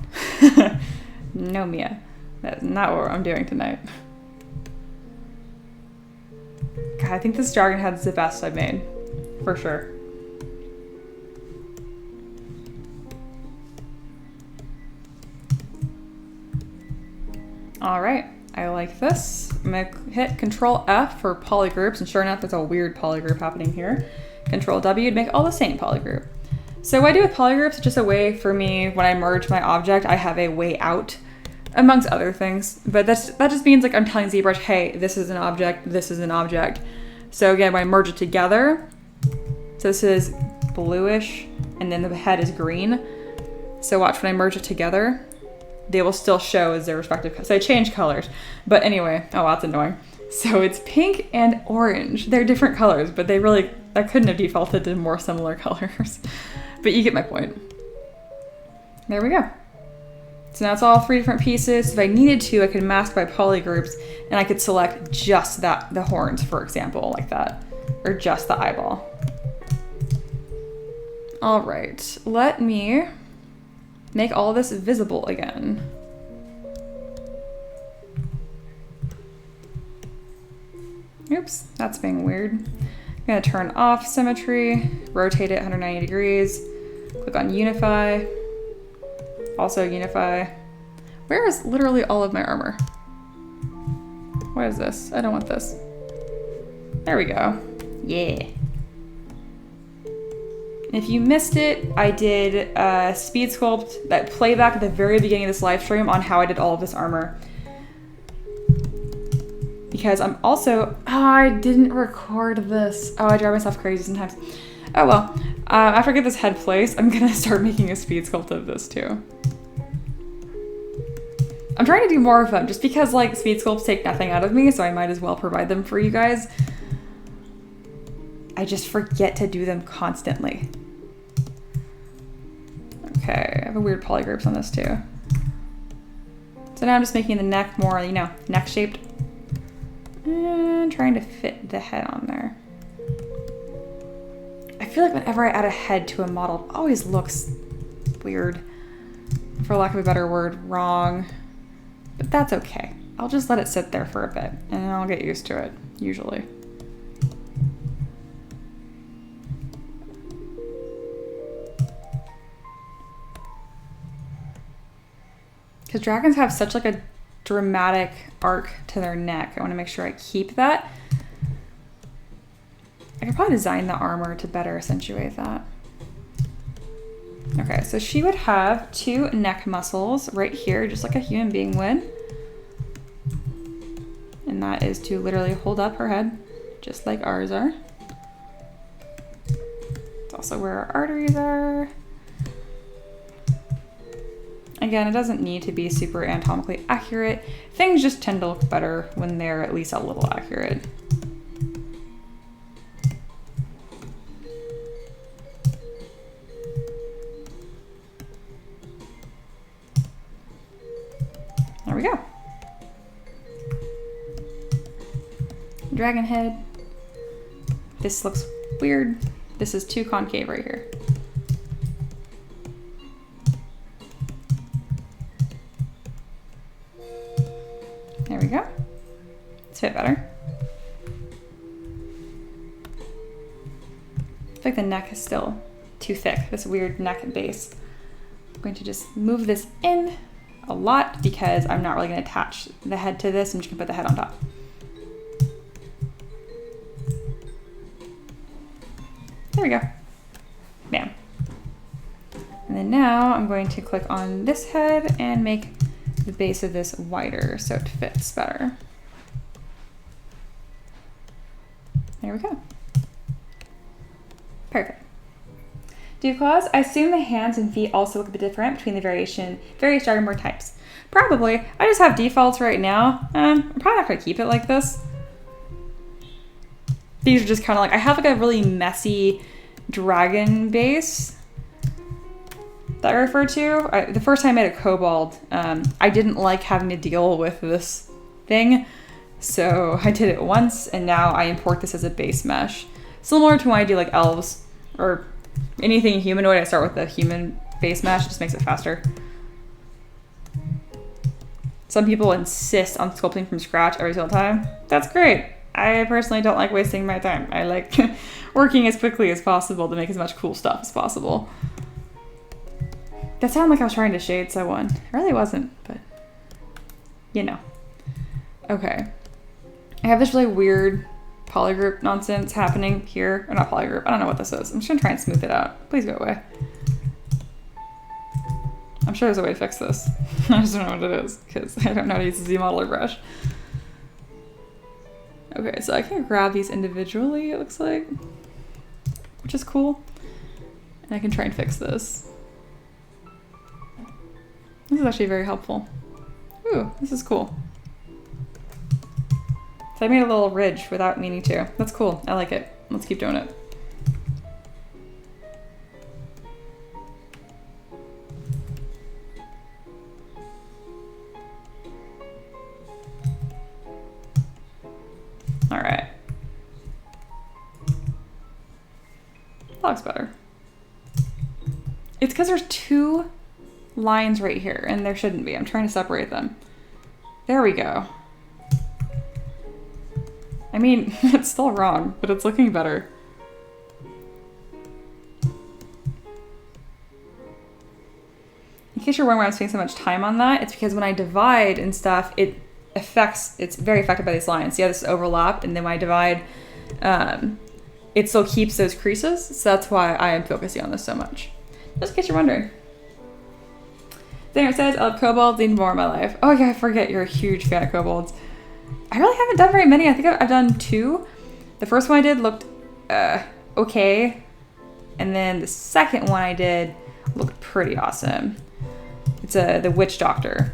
No, Mia. That's not what I'm doing tonight. God, I think this dragon head's the best I've made. For sure. All right, I like this. I'm gonna hit Control F for polygroups, and sure enough, there's a weird polygroup happening here. Control W to make all the same polygroup. So what I do with polygroups is just a way for me, when I merge my object, I have a way out, amongst other things. But that just means like I'm telling ZBrush, hey, this is an object, this is an object. So again, when I merge it together, so this is bluish, and then the head is green. So watch when I merge it together, they will still show as their respective colors. So I change colors. But anyway, oh, that's annoying. So it's pink and orange. They're different colors, but I couldn't have defaulted to more similar colors. But you get my point. There we go. So now it's all 3 different pieces. If I needed to, I could mask by polygroups, and I could select just the horns, for example, like that, or just the eyeball. All right, let me make all this visible again. Oops, that's being weird. I'm gonna turn off symmetry, rotate it 190 degrees, click on unify, also unify. Where is literally all of my armor? What is this? I don't want this. There we go. Yeah. If you missed it, I did a speed sculpt, that playback at the very beginning of this live stream on how I did all of this armor. Because I'm also, I didn't record this. Oh, I drive myself crazy sometimes. Oh well, after I get this head placed, I'm gonna start making a speed sculpt of this too. I'm trying to do more of them just because like speed sculpts take nothing out of me, so I might as well provide them for you guys. I just forget to do them constantly. Okay, I have a weird polygroups on this too. So now I'm just making the neck more, you know, neck shaped. And trying to fit the head on there. I feel like whenever I add a head to a model, it always looks weird. For lack of a better word, wrong. But that's okay. I'll just let it sit there for a bit and I'll get used to it, usually. Because dragons have such like a dramatic arc to their neck. I want to make sure I keep that. I could probably design the armor to better accentuate that. Okay, so she would have 2 neck muscles right here, just like a human being would. And that is to literally hold up her head, just like ours are. It's also where our arteries are. Again, it doesn't need to be super anatomically accurate. Things just tend to look better when they're at least a little accurate. There we go. Dragon head. This looks weird. This is too concave right here. There we go. It's a bit better. I feel like the neck is still too thick, this weird neck base. I'm going to just move this in a lot because I'm not really going to attach the head to this. I'm just going to put the head on top. There we go. Bam. And then now I'm going to click on this head and make the base of this wider so it fits better. There we go. Perfect. Dewclaws, I assume the hands and feet also look a bit different between the various Dragonborn types. Probably. I just have defaults right now. I'm probably not going to keep it like this. These are just kind of like, I have like a really messy dragon base that I refer to. The first time I made a kobold, I didn't like having to deal with this thing. So I did it once, and now I import this as a base mesh. Similar to when I do like elves or anything humanoid, I start with the human base mesh. It just makes it faster. Some people insist on sculpting from scratch every single time. That's great. I personally don't like wasting my time. I like working as quickly as possible to make as much cool stuff as possible. That sounded like I was trying to shade someone. It really wasn't, but you know. Okay. I have this really weird polygroup nonsense happening here. Or not polygroup. I don't know what this is. I'm just going to try and smooth it out. Please go away. I'm sure there's a way to fix this. I just don't know what it is because I don't know how to use the Z-modeler brush. Okay, so I can grab these individually, it looks like, which is cool. And I can try and fix this. This is actually very helpful. Ooh, this is cool. So I made a little ridge without meaning to. That's cool. I like it. Let's keep doing it. All right. That looks better. It's because there's two lines right here, and there shouldn't be. I'm trying to separate them. There we go. I mean, it's still wrong, but it's looking better. In case you're wondering why I'm spending so much time on that, it's because when I divide and stuff, it's very affected by these lines. See how this is overlapped, and then when I divide, it still keeps those creases. So that's why I am focusing on this so much. Just in case you're wondering. Then it says, I love kobolds, need more in my life. Oh yeah, I forget you're a huge fan of kobolds. I really haven't done very many. I think I've done 2. The first one I did looked okay. And then the second one I did looked pretty awesome. It's the Witch Doctor.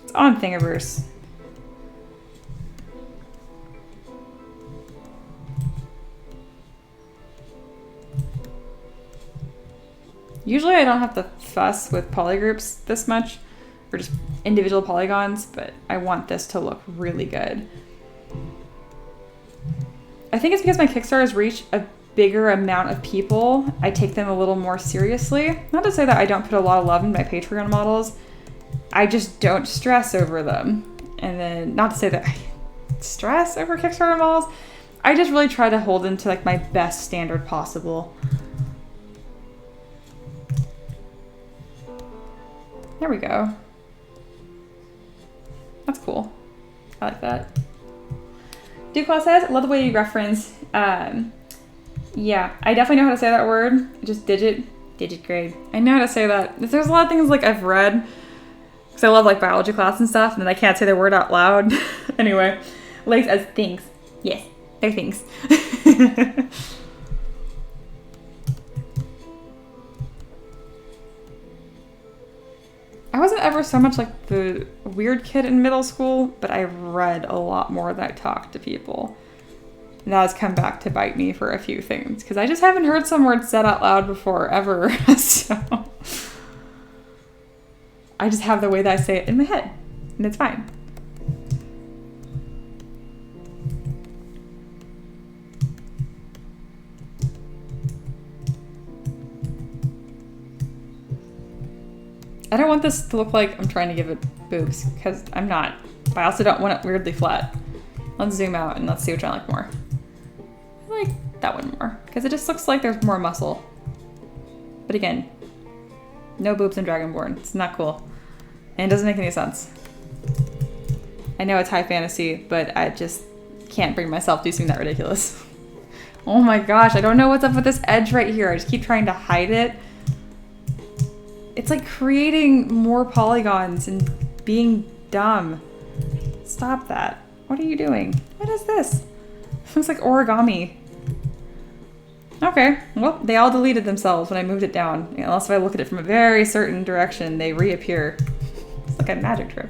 It's on Thingiverse. Usually I don't have to fuss with polygroups this much, or just individual polygons, but I want this to look really good. I think it's because my Kickstarters reach a bigger amount of people, I take them a little more seriously. Not to say that I don't put a lot of love in my Patreon models, I just don't stress over them. And then, not to say that I stress over Kickstarter models, I just really try to hold them to like my best standard possible. There we go. That's cool. I like that. Duclaw says, I love the way you reference, yeah, I definitely know how to say that word. Just digit grade. I know how to say that. There's a lot of things like I've read, because I love like biology class and stuff, and then I can't say the word out loud. Anyway, legs as things. Yes, they're things. I wasn't ever so much like the weird kid in middle school, but I read a lot more than I talked to people. And that has come back to bite me for a few things, because I just haven't heard some words said out loud before, ever. So I just have the way that I say it in my head, and it's fine. I don't want this to look like I'm trying to give it boobs, because I'm not. But I also don't want it weirdly flat. Let's zoom out and let's see which one I like more. I like that one more, because it just looks like there's more muscle. But again, no boobs in Dragonborn. It's not cool. And it doesn't make any sense. I know it's high fantasy, but I just can't bring myself to do something that ridiculous. Oh my gosh, I don't know what's up with this edge right here. I just keep trying to hide it. It's like creating more polygons and being dumb. Stop that. What are you doing? What is this? It looks like origami. Okay, well, they all deleted themselves when I moved it down. Unless if I look at it from a very certain direction, they reappear. It's like a magic trick.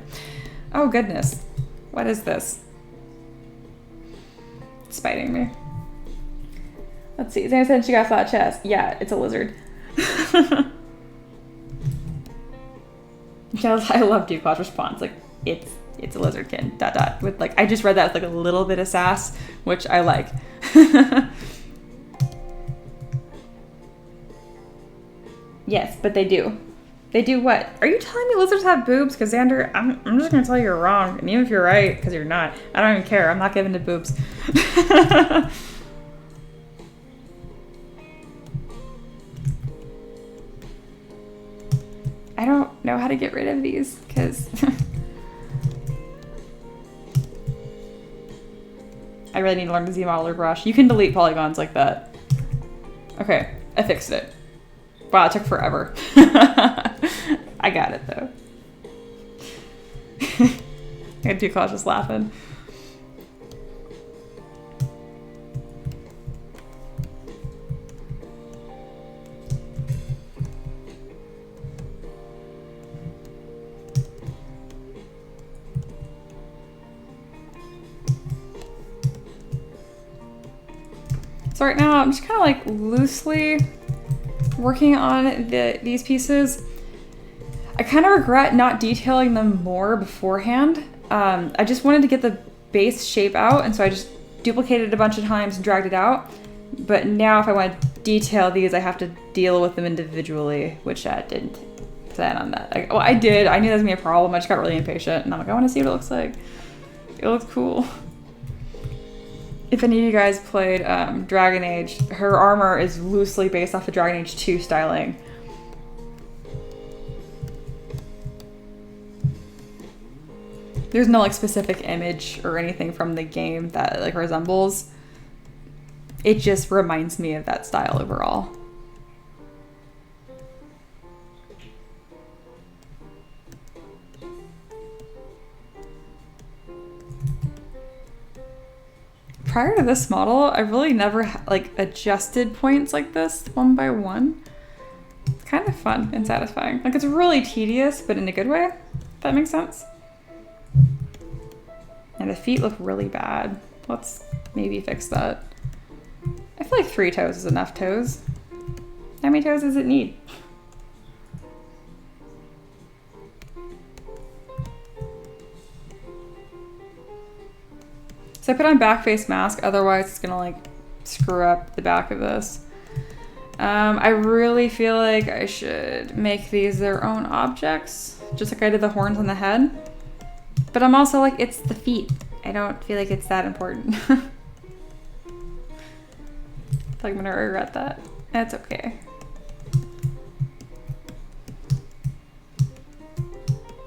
Oh goodness. What is this? It's biting me. Let's see. Zana said she got a flat chest. Yeah, it's a lizard. I love Duke's response. Like, it's a lizardkin. ... With like, I just read that with like a little bit of sass, which I like. Yes, but they do. They do what? Are you telling me lizards have boobs? Because Xander, I'm just gonna tell you you're wrong. And even if you're right, because you're not, I don't even care. I'm not giving to boobs. I don't know how to get rid of these, because I really need to learn the Z modeler brush. You can delete polygons like that. Okay, I fixed it. Wow, it took forever. I got it though. I got too cautious laughing. So right now I'm just kind of like loosely working on these pieces. I kind of regret not detailing them more beforehand. I just wanted to get the base shape out, and so I just duplicated it a bunch of times and dragged it out. But now if I want to detail these, I have to deal with them individually, which I didn't plan on that. Well, I did. I knew that was going to be a problem. I just got really impatient, and I'm like, I want to see what it looks like. It looks cool. If any of you guys played Dragon Age, her armor is loosely based off of Dragon Age 2 styling. There's no like specific image or anything from the game that like resembles. It just reminds me of that style overall. Prior to this model, I really never like adjusted points like this one by one. It's kind of fun and satisfying. Like, it's really tedious, but in a good way, if that makes sense. And the feet look really bad. Let's maybe fix that. I feel like 3 toes is enough toes. How many toes does it need? So I put on back face mask, otherwise it's gonna like screw up the back of this. I really feel like I should make these their own objects, just like I did the horns on the head. But I'm also like, it's the feet. I don't feel like it's that important. I feel like I'm gonna regret that. That's okay.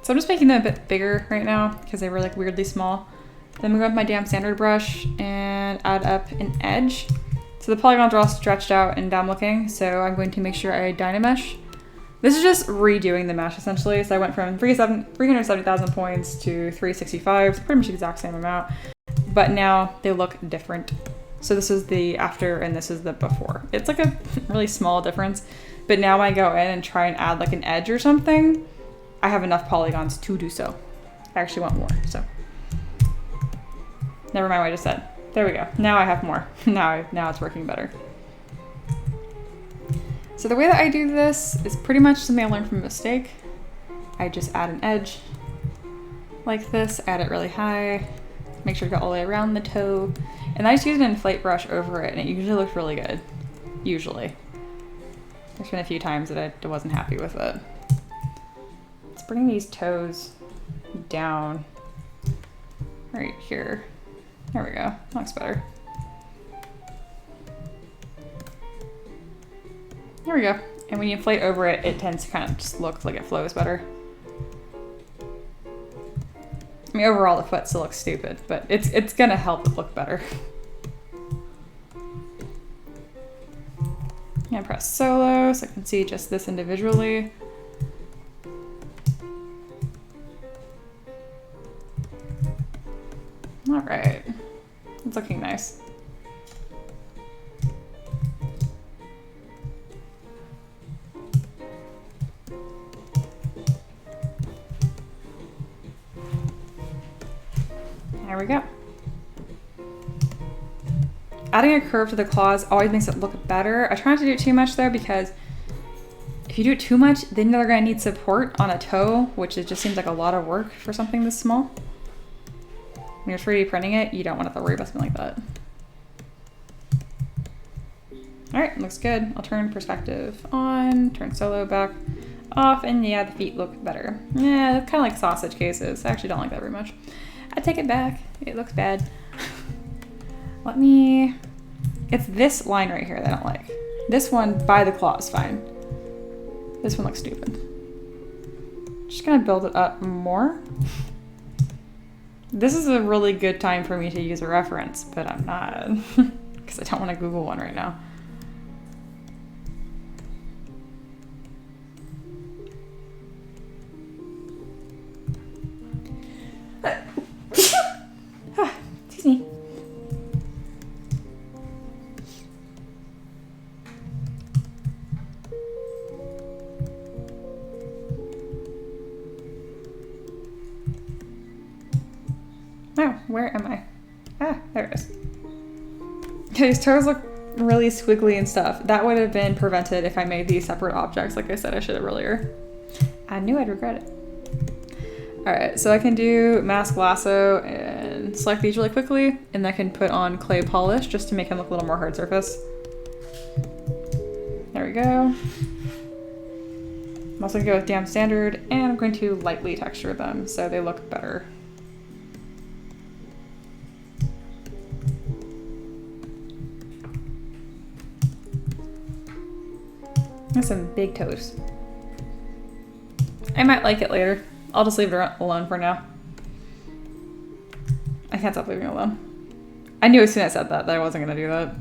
So I'm just making them a bit bigger right now because they were like weirdly small. Then I'm gonna go with my damn standard brush and add up an edge. So the polygons are all stretched out and down looking, so I'm going to make sure I dynamesh. This is just redoing the mesh essentially. So I went from 370,000 points to 365, it's pretty much the exact same amount, but now they look different. So this is the after and this is the before. It's like a really small difference, but now when I go in and try and add like an edge or something, I have enough polygons to do so. I actually want more, so. Never mind what I just said. There we go. Now I have more. Now it's working better. So the way that I do this is pretty much something I learned from a mistake. I just add an edge like this, add it really high, make sure to go all the way around the toe, and I just use an inflate brush over it, and it usually looks really good. Usually. There's been a few times that I wasn't happy with it. Let's bring these toes down right here. There we go. That looks better. There we go. And when you inflate over it, it tends to kind of just look like it flows better. I mean, overall the foot still looks stupid, but it's gonna help it look better. And press solo so I can see just this individually. All right, it's looking nice. There we go. Adding a curve to the claws always makes it look better. I try not to do it too much though, because if you do it too much, then they're gonna need support on a toe, which it just seems like a lot of work for something this small. When you're 3D printing it, you don't want to have to worry about something like that. All right, looks good. I'll turn perspective on, turn solo back off, and yeah, the feet look better. Yeah, it's kind of like sausage cases. I actually don't like that very much. I take it back. It looks bad. It's this line right here that I don't like. This one by the claw is fine. This one looks stupid. Just gonna build it up more. This is a really good time for me to use a reference, but I'm not, because I don't want to Google one right now. Excuse me. Oh, where am I? Ah, there it is. Okay, these toes look really squiggly and stuff. That would have been prevented if I made these separate objects, like I said I should have earlier. I knew I'd regret it. Alright, so I can do mask lasso and select these really quickly, and I can put on clay polish just to make them look a little more hard surface. There we go. I'm also gonna go with damp standard, and I'm going to lightly texture them so they look better. That's some big toes. I might like it later. I'll just leave it alone for now. I can't stop leaving it alone. I knew as soon as I said that I wasn't gonna do that.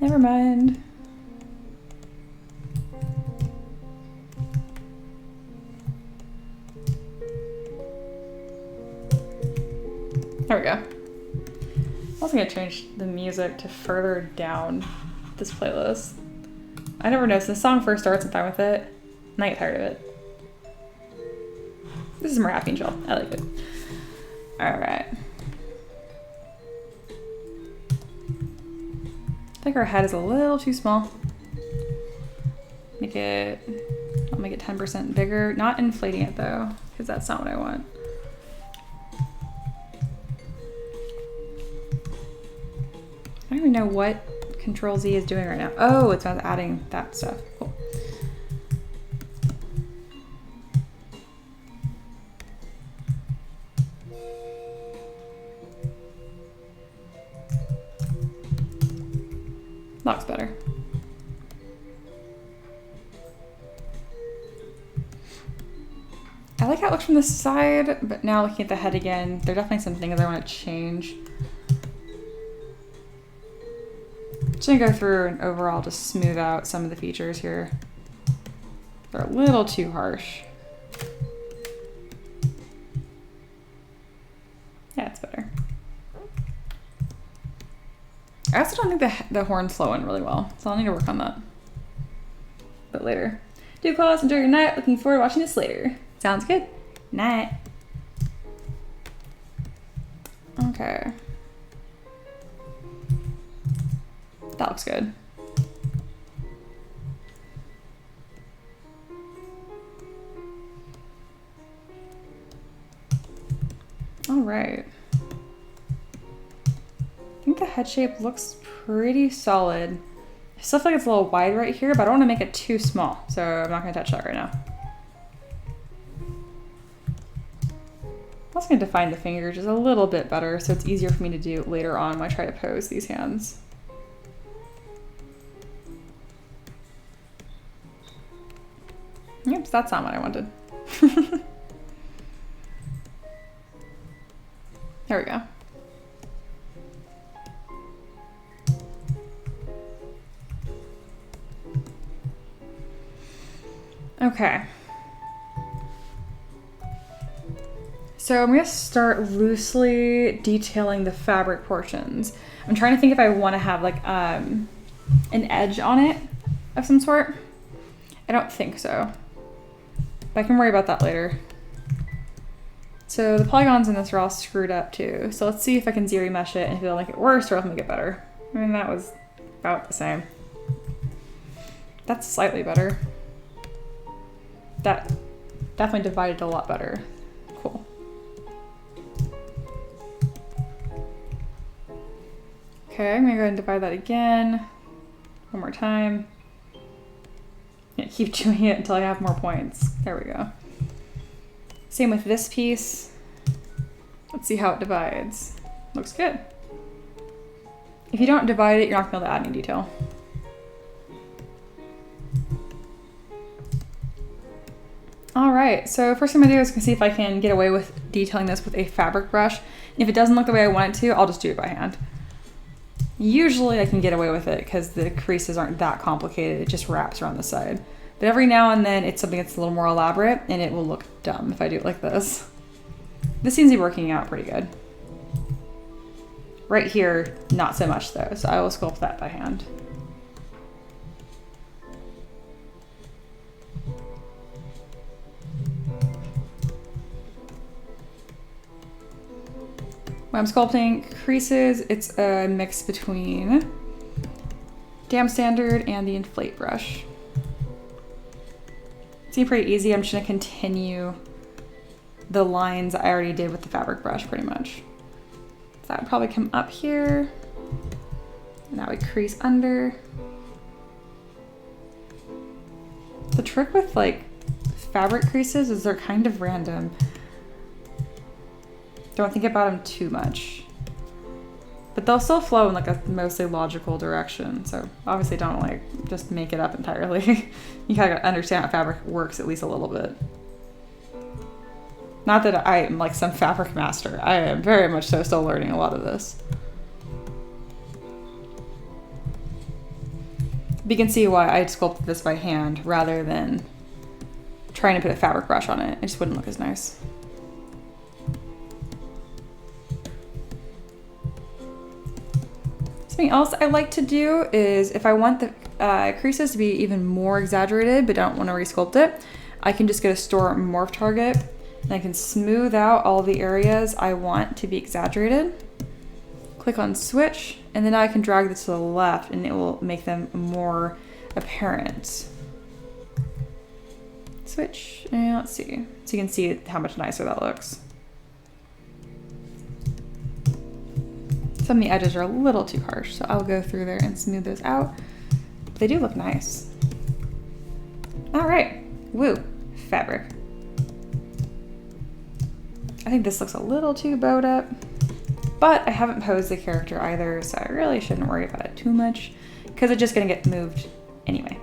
Never mind. There we go. I'm also gonna change the music to further down this playlist. I never noticed. The song first starts, I'm fine with it, and I get tired of it. This is more happy and chill. I like it. Alright. I think our head is a little too small. I'll make it 10% bigger. Not inflating it though, because that's not what I want. I don't even know what Control Z is doing right now. Oh, it's adding that stuff. Cool. Looks better. I like how it looks from the side, but now looking at the head again, there are definitely some things I want to change. Just gonna go through and overall just smooth out some of the features here. They're a little too harsh. Yeah, it's better. I also don't think the horns flow in really well, so I'll need to work on that. But later. Do claws, enjoy your night. Looking forward to watching this later. Sounds good. Night. Okay. That looks good. All right. I think the head shape looks pretty solid. I still feel like it's a little wide right here, but I don't want to make it too small, so I'm not going to touch that right now. I'm also going to define the fingers just a little bit better so it's easier for me to do later on when I try to pose these hands. Oops, that's not what I wanted. There we go. Okay. So I'm gonna start loosely detailing the fabric portions. I'm trying to think if I want to have like an edge on it of some sort. I don't think so, but I can worry about that later. So the polygons in this are all screwed up too. So let's see if I can zero mesh it and if it'll make it worse or it'll make it better. I mean, that was about the same. That's slightly better. That definitely divided a lot better. Cool. Okay, I'm gonna go ahead and divide that again. One more time. Yeah, keep doing it until I have more points. There we go. Same with this piece. Let's see how it divides. Looks good. If you don't divide it, you're not gonna be able to add any detail. All right, so first thing I'm gonna do is see if I can get away with detailing this with a fabric brush. And if it doesn't look the way I want it to, I'll just do it by hand. Usually I can get away with it because the creases aren't that complicated. It just wraps around the side. But every now and then it's something that's a little more elaborate and it will look dumb if I do it like this. This seems to be working out pretty good. Right here, not so much though, so I will sculpt that by hand. When I'm sculpting creases, it's a mix between Dam Standard and the Inflate brush. Seems pretty easy. I'm just gonna continue the lines I already did with the fabric brush pretty much. So that would probably come up here. And that would crease under. The trick with like fabric creases is they're kind of random. Don't think about them too much. But they'll still flow in like a mostly logical direction. So obviously don't like just make it up entirely. You gotta understand how fabric works at least a little bit. Not that I am like some fabric master. I am very much so still learning a lot of this. But you can see why I sculpted this by hand rather than trying to put a fabric brush on it. It just wouldn't look as nice. Something else I like to do is if I want the creases to be even more exaggerated but don't want to resculpt it, I can just go to Store Morph Target and I can smooth out all the areas I want to be exaggerated. Click on Switch, and then I can drag this to the left and it will make them more apparent. Switch, and let's see. So you can see how much nicer that looks. Some of the edges are a little too harsh, so I'll go through there and smooth those out. They do look nice. All right, woo, fabric. I think this looks a little too bowed up, but I haven't posed the character either, so I really shouldn't worry about it too much because it's just gonna get moved anyway.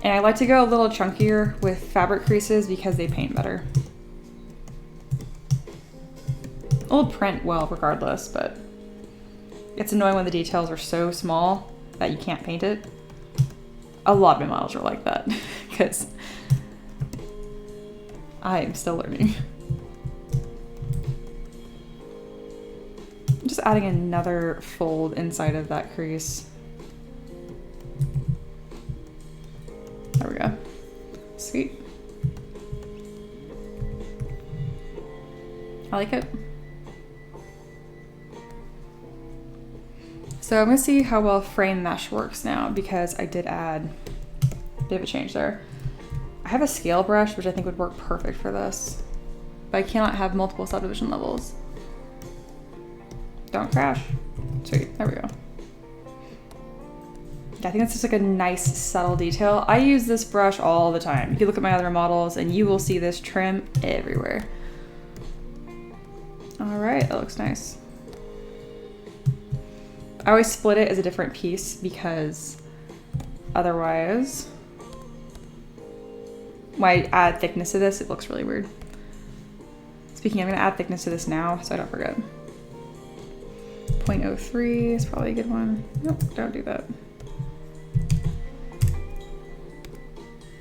And I like to go a little chunkier with fabric creases because they paint better. It'll print well regardless, but it's annoying when the details are so small that you can't paint it. A lot of my models are like that because I am still learning. I'm just adding another fold inside of that crease. There we go. Sweet. I like it. So I'm gonna see how well frame mesh works now because I did add a bit of a change there. I have a scale brush, which I think would work perfect for this, but I cannot have multiple subdivision levels. Don't crash. Sweet, there we go. Yeah, I think that's just like a nice subtle detail. I use this brush all the time. You can look at my other models and you will see this trim everywhere. All right, that looks nice. I always split it as a different piece because otherwise, when I add thickness to this, it looks really weird. Speaking, I'm gonna add thickness to this now so I don't forget. 0.03 is probably a good one. Nope, don't do that.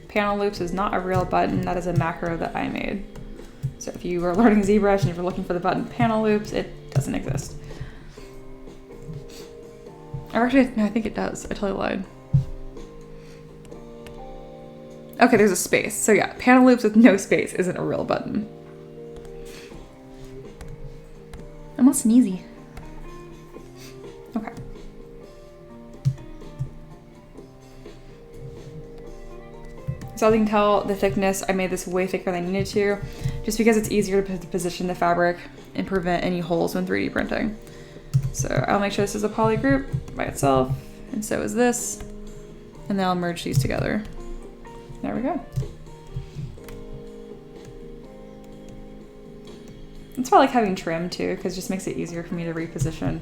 Panel loops is not a real button, that is a macro that I made. So if you are learning ZBrush and if you're looking for the button panel loops, it doesn't exist. Or actually, no, I think it does. I totally lied. Okay, there's a space. So yeah, panel loops with no space isn't a real button. almost sneezy. Okay. So as you can tell, the thickness, I made this way thicker than I needed to, just because it's easier to position the fabric and prevent any holes when 3D printing. So I'll make sure this is a poly group by itself, and so is this, and then I'll merge these together. There we go. It's why I like having trim too, because it just makes it easier for me to reposition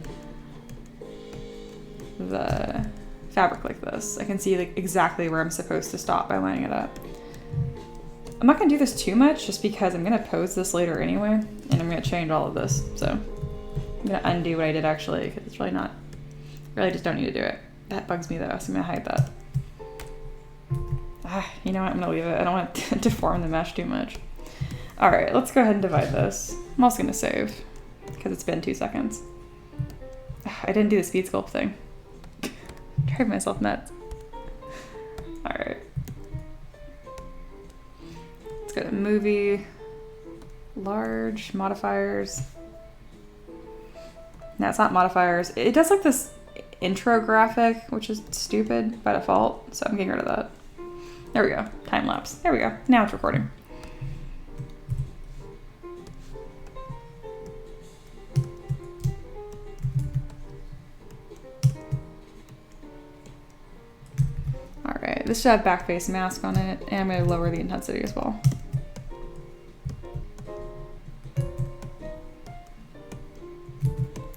the fabric like this. I can see like exactly where I'm supposed to stop by lining it up. I'm not gonna do this too much just because I'm gonna pose this later anyway, and I'm gonna change all of this. So I'm gonna undo what I did actually, because it's really just don't need to do it. That bugs me though, so I'm gonna hide that. You know what, I'm gonna leave it. I don't want to deform the mesh too much. All right, let's go ahead and divide this. I'm also gonna save, because it's been 2 seconds. I didn't do the speed sculpt thing. Drive myself nuts. All right. Let's go to movie, large, modifiers. No, it's not modifiers. It does like this intro graphic, which is stupid by default, so I'm getting rid of that. There we go, time lapse. There we go, now it's recording. Alright, this should have back face mask on it, and I'm going to lower the intensity as well.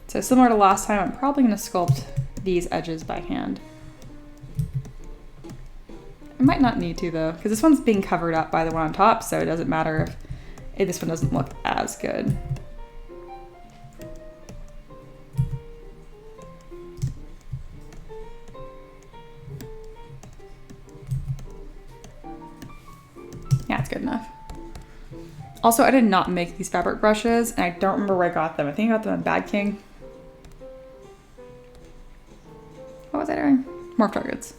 So similar to last time, I'm probably going to sculpt these edges by hand. I might not need to though, because this one's being covered up by the one on top, so it doesn't matter if this one doesn't look as good. Yeah, it's good enough. Also, I did not make these fabric brushes, and I don't remember where I got them. I think I got them at Bad King. What was I doing? Morph targets.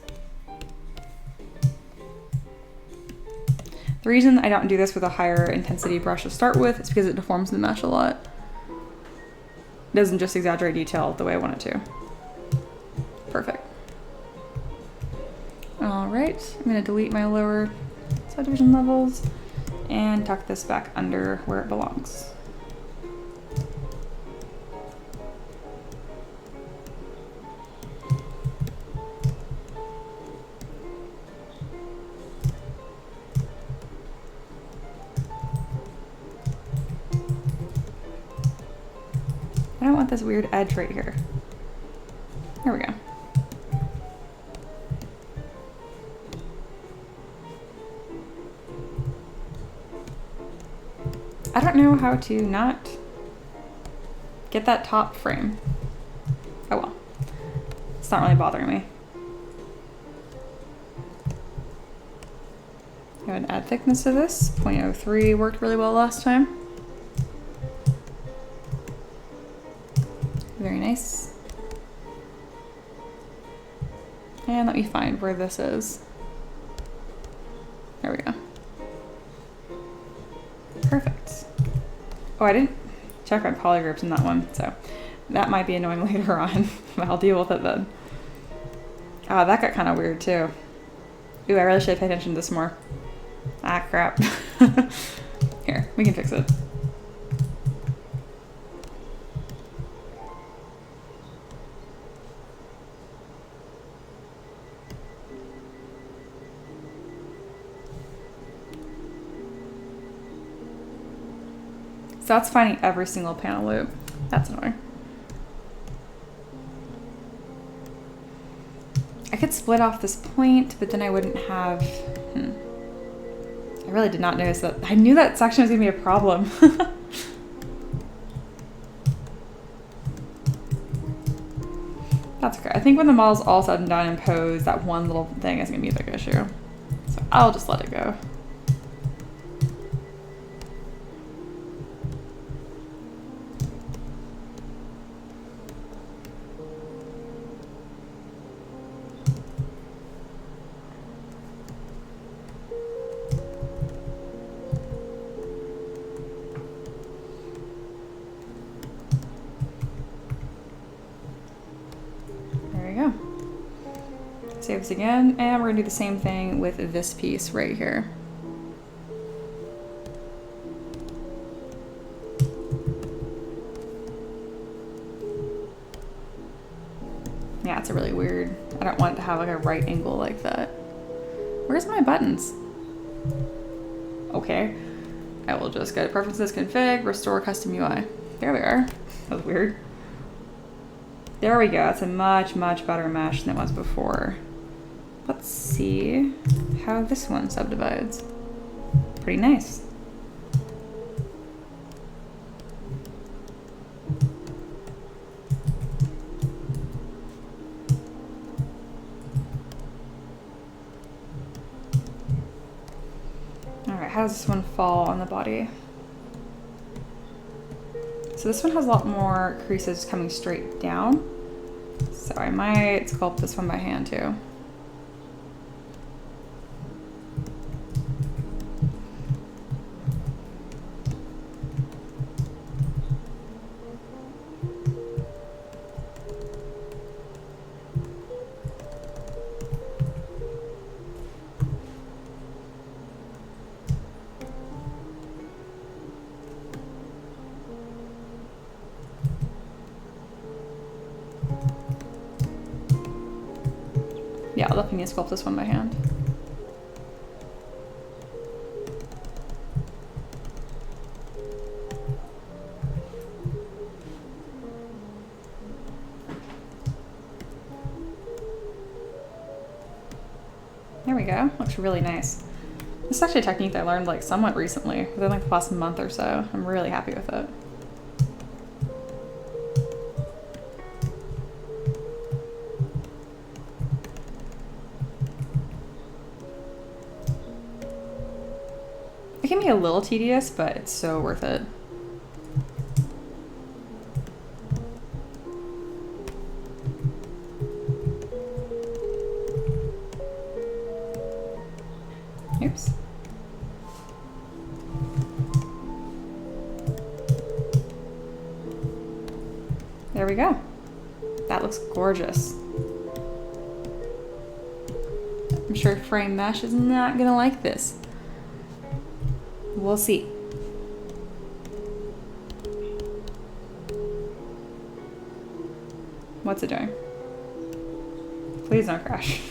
The reason I don't do this with a higher intensity brush to start with is because it deforms the mesh a lot. It doesn't just exaggerate detail the way I want it to. Perfect. All right, I'm gonna delete my lower subdivision levels and tuck this back under where it belongs. I don't want this weird edge right here. There we go. I don't know how to not get that top frame. Oh well. It's not really bothering me. Go ahead and add thickness to this. 0.03 worked really well last time. Very nice. And let me find where this is. There we go. Perfect. Oh, I didn't check my polygroups in that one, so that might be annoying later on, but I'll deal with it then. Oh, that got kind of weird too. Ooh, I really should have paid attention to this more. Ah, crap. Here, we can fix it. So that's finding every single panel loop. That's annoying. I could split off this point, but then I wouldn't have... I really did not notice that. I knew that section was gonna be a problem. That's okay. I think when the model's all said and done and posed, that one little thing is gonna be a big issue. So I'll just let it go. Save this again, and we're gonna do the same thing with this piece right here. Yeah, it's a really weird, I don't want it to have like a right angle like that. Where's my buttons? Okay, I will just go to preferences, config, restore custom UI. There we are. That was weird. There we go. It's a much, much better mesh than it was before. Let's see how this one subdivides. Pretty nice. All right, how does this one fall on the body? So this one has a lot more creases coming straight down. So I might sculpt this one by hand too. Yeah, I'll definitely sculpt this one by hand. There we go. Looks really nice. This is actually a technique that I learned like somewhat recently, within like the last month or so. I'm really happy with it. It can be a little tedious, but it's so worth it. Oops. There we go. That looks gorgeous. I'm sure frame mesh is not gonna like this. We'll see. What's it doing? Please don't crash.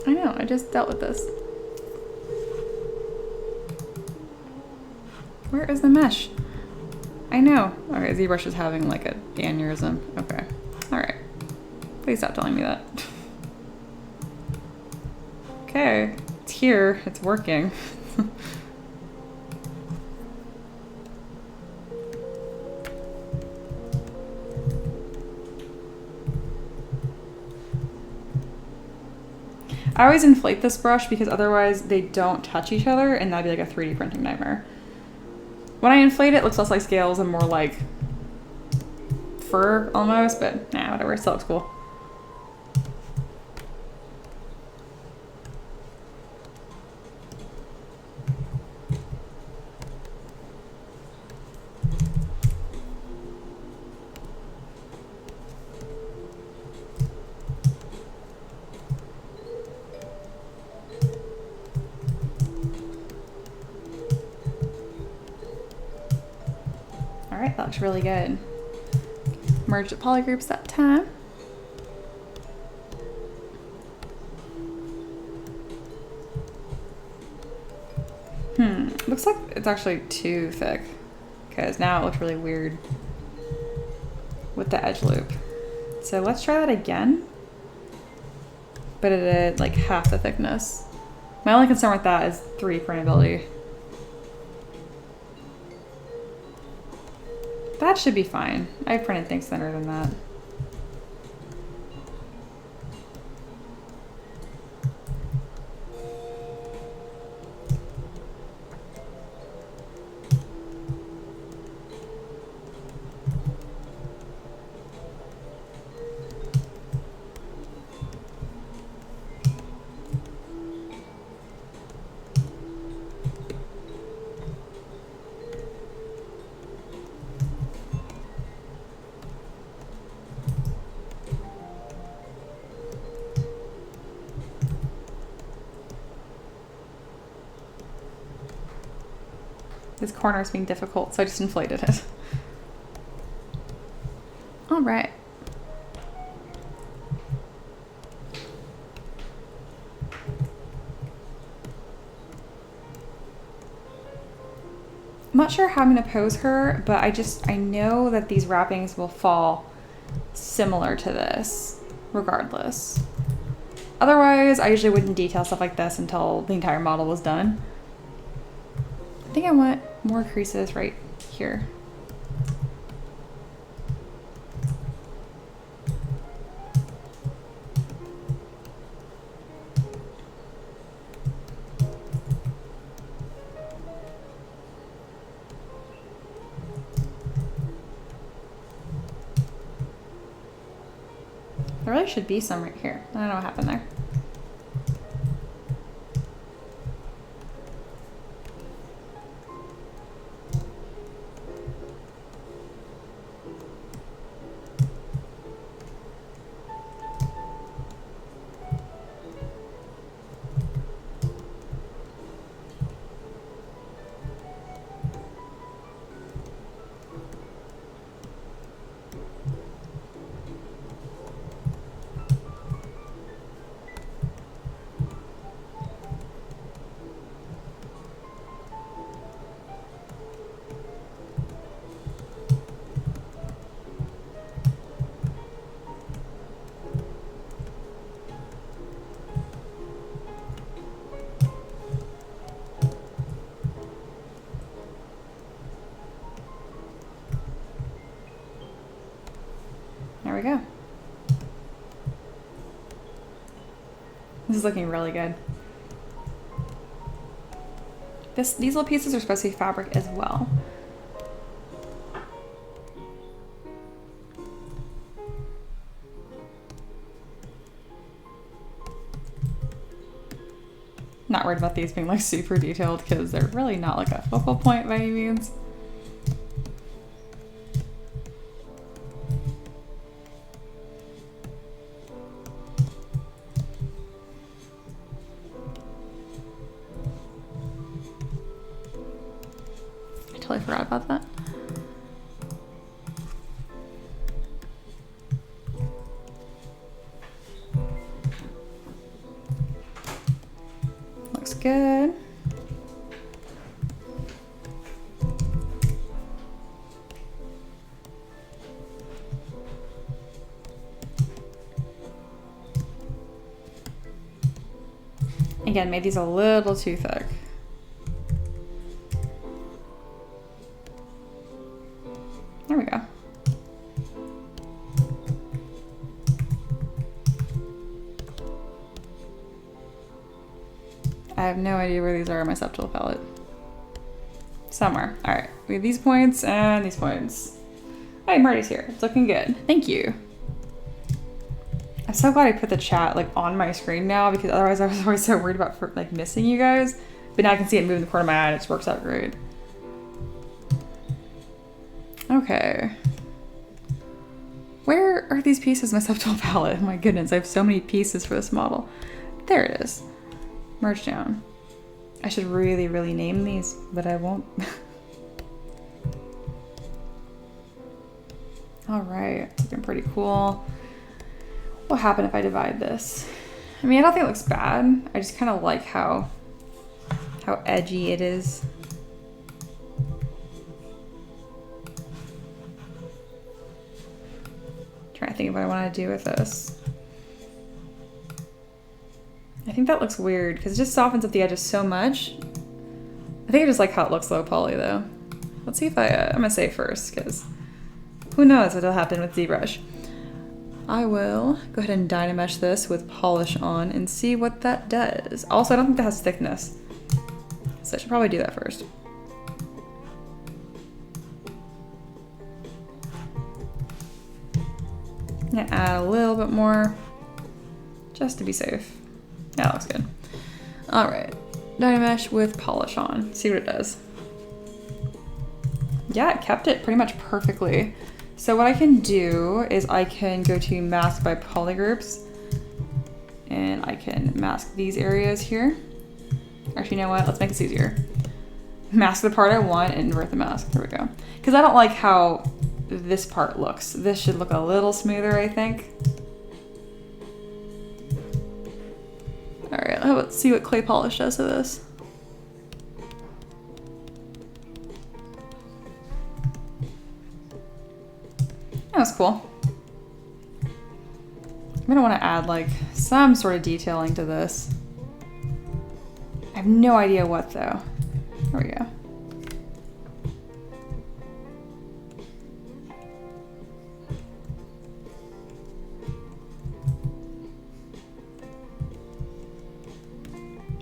I know, I just dealt with this. Where is the mesh? I know. Okay, ZBrush is having like a aneurysm. Okay. Alright. Please stop telling me that. Okay. It's here. It's working. I always inflate this brush because otherwise they don't touch each other and that'd be like a 3D printing nightmare. When I inflate it, it looks less like scales and more like fur almost, but nah, whatever, it still looks cool. Alright, that looks really good. Merge the polygroups that time. Looks like it's actually too thick because now it looks really weird with the edge loop. So let's try that again, but at like half the thickness. My only concern with that is 3D printability. That should be fine. I've printed things thinner than that. This corner is being difficult, so I just inflated it. All right. I'm not sure how I'm gonna pose her, but I know that these wrappings will fall similar to this, regardless. Otherwise, I usually wouldn't detail stuff like this until the entire model was done. I think I want more creases right here. There really should be some right here. I don't know what happened there. There we go. This is looking really good. These little pieces are supposed to be fabric as well. Not worried about these being like super detailed because they're really not like a focal point by any means. Totally forgot about that. Looks good. Again, made these a little too thick. There we go. I have no idea where these are on my subtool palette. Somewhere. All right, we have these points and these points. Hey, Marty's here. It's looking good. Thank you. I'm so glad I put the chat like on my screen now because otherwise I was always so worried about like missing you guys. But now I can see it move in the corner of my eye and it just works out great. Okay. Where are these pieces in my subtool palette? Oh my goodness, I have so many pieces for this model. There it is. Merge down. I should really, really name these, but I won't. All right, it's looking pretty cool. What'll happen if I divide this? I mean, I don't think it looks bad. I just kind of like how edgy it is. Trying to think of what I want to do with this. I think that looks weird because it just softens up the edges so much. I think I just like how it looks low poly though. Let's see if I'm gonna say first because who knows what'll happen with ZBrush. I will go ahead and Dynamesh this with polish on and see what that does. Also, I don't think that has thickness, so I should probably do that first. I'm gonna add a little bit more just to be safe. Yeah, that looks good. All right, Dynamesh with polish on. See what it does. Yeah, it kept it pretty much perfectly. So what I can do is I can go to mask by polygroups and I can mask these areas here. Actually, you know what? Let's make this easier. mask the part I want and invert the mask. There we go. Because I don't like how this part looks. This should look a little smoother, I think. Alright, let's see what clay polish does to this. That was cool. I'm gonna want to add like some sort of detailing to this. I have no idea what though. There we go.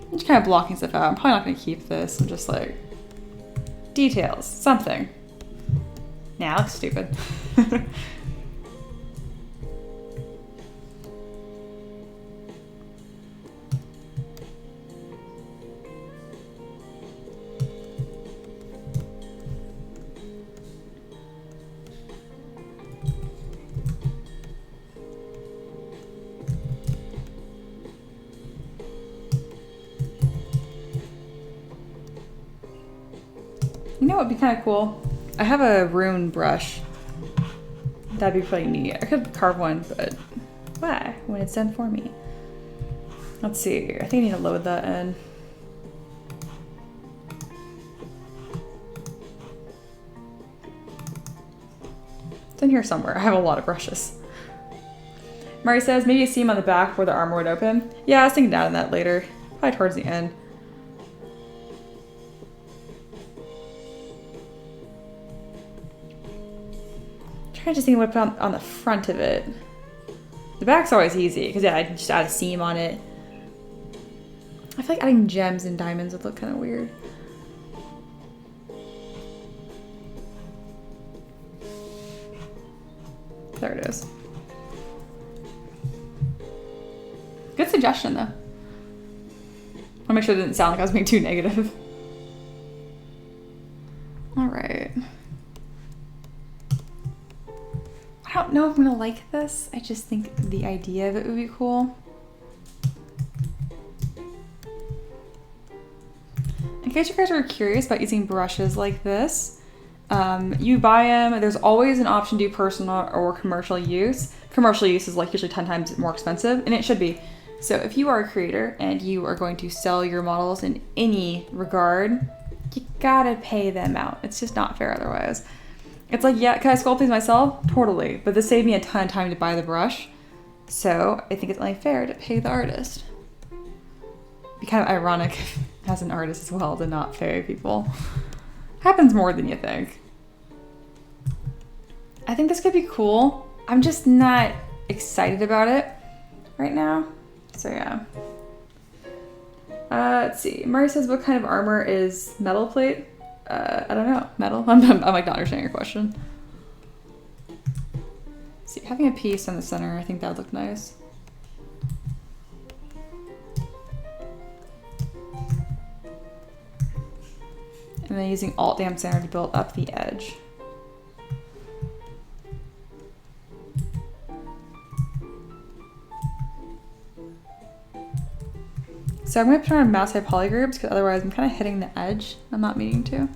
I'm just kind of blocking stuff out. I'm probably not gonna keep this. I'm just like, details, something. Nah, it looks stupid. You know what would be kind of cool? I have a rune brush. That'd be pretty neat. I could carve one, but why? When it's done for me. Let's see. I think I need to load that in. It's in here somewhere. I have a lot of brushes. Mari says, maybe a seam on the back where the armor would open. Yeah, I was thinking down on that later. Probably towards the end. I'm trying to just think what to put on the front of it. The back's always easy, because yeah, I can just add a seam on it. I feel like adding gems and diamonds would look kind of weird. There it is. Good suggestion, though. I want to make sure it didn't sound like I was being too negative. All right. I don't know if I'm gonna like this. I just think the idea of it would be cool. In case you guys are curious about using brushes like this, you buy them. There's always an option to do personal or commercial use. Commercial use is like usually 10 times more expensive, and it should be. So if you are a creator and you are going to sell your models in any regard, you gotta pay them out. It's just not fair otherwise. It's like, yeah, can I sculpt these myself? Totally. But this saved me a ton of time to buy the brush. So I think it's only fair to pay the artist. It'd be kind of ironic as an artist as well to not pay people. Happens more than you think. I think this could be cool. I'm just not excited about it right now. So yeah. Let's see. Mari says, what kind of armor is metal plate? I don't know. Metal? I'm like not understanding your question. See, having a piece in the center, I think that would look nice. And then using Alt Dam Center to build up the edge. So I'm going to put on mouse type polygroups because otherwise I'm kind of hitting the edge. I'm not meaning to.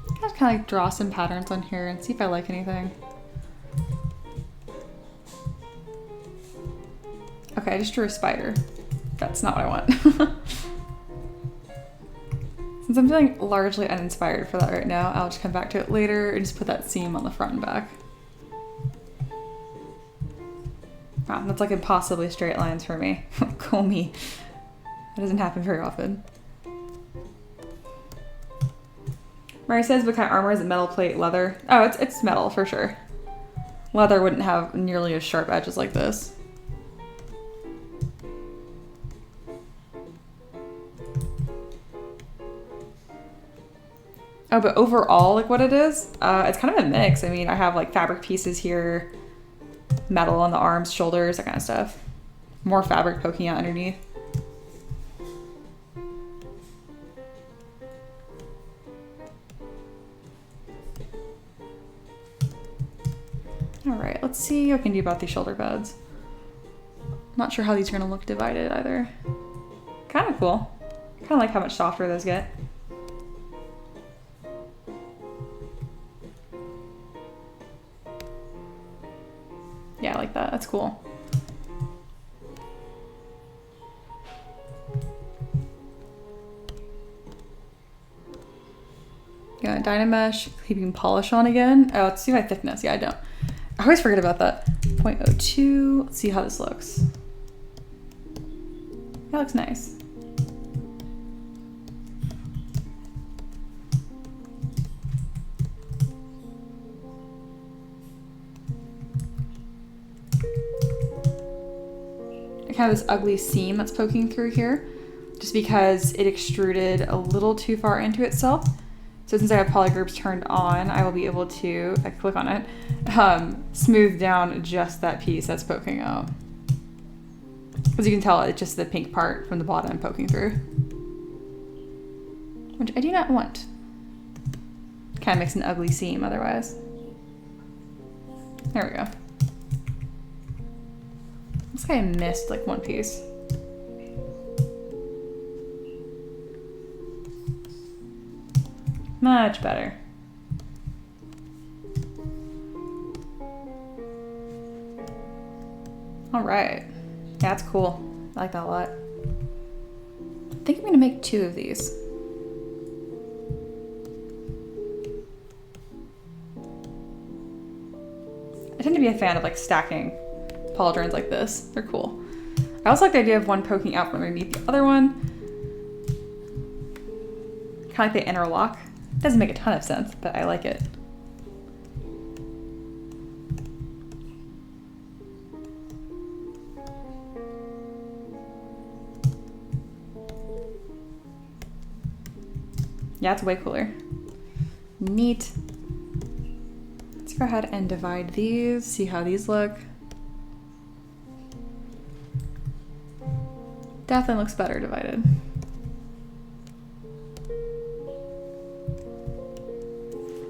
I'll just kind of like draw some patterns on here and see if I like anything. Okay, I just drew a spider. That's not what I want. Since I'm feeling largely uninspired for that right now, I'll just come back to it later and just put that seam on the front and back. Wow, that's like impossibly straight lines for me. Go me. That doesn't happen very often. Mari says, what kind of armor is it? Metal plate, leather? Oh, it's metal for sure. Leather wouldn't have nearly as sharp edges like this. Oh, but overall, like what it is, it's kind of a mix. I mean, I have like fabric pieces here, metal on the arms, shoulders, that kind of stuff. More fabric poking out underneath. All right, let's see what I can do about these shoulder pads. Not sure how these are gonna look divided either. Kind of cool. Kind of like how much softer those get. Yeah, I like that. That's cool. Yeah, Dynamesh, keeping polish on again. Oh, let's see my thickness. Yeah, I don't. I always forget about that. 0.02. Let's see how this looks. That looks nice. I have this ugly seam that's poking through here just because it extruded a little too far into itself. So since I have polygroups turned on, I will be able to, if I click on it, smooth down just that piece that's poking out. As you can tell, it's just the pink part from the bottom poking through, which I do not want. Kind of makes an ugly seam otherwise. There we go. Looks like I missed like one piece. Much better. All right. Yeah, that's cool. I like that a lot. I think I'm gonna make 2 of these. I tend to be a fan of like stacking pauldrons like this. They're cool. I also like the idea of one poking out from underneath the other one. Kind of like they interlock. Doesn't make a ton of sense, but I like it. Yeah, it's way cooler. Neat. Let's go ahead and divide these, see how these look. Definitely looks better divided.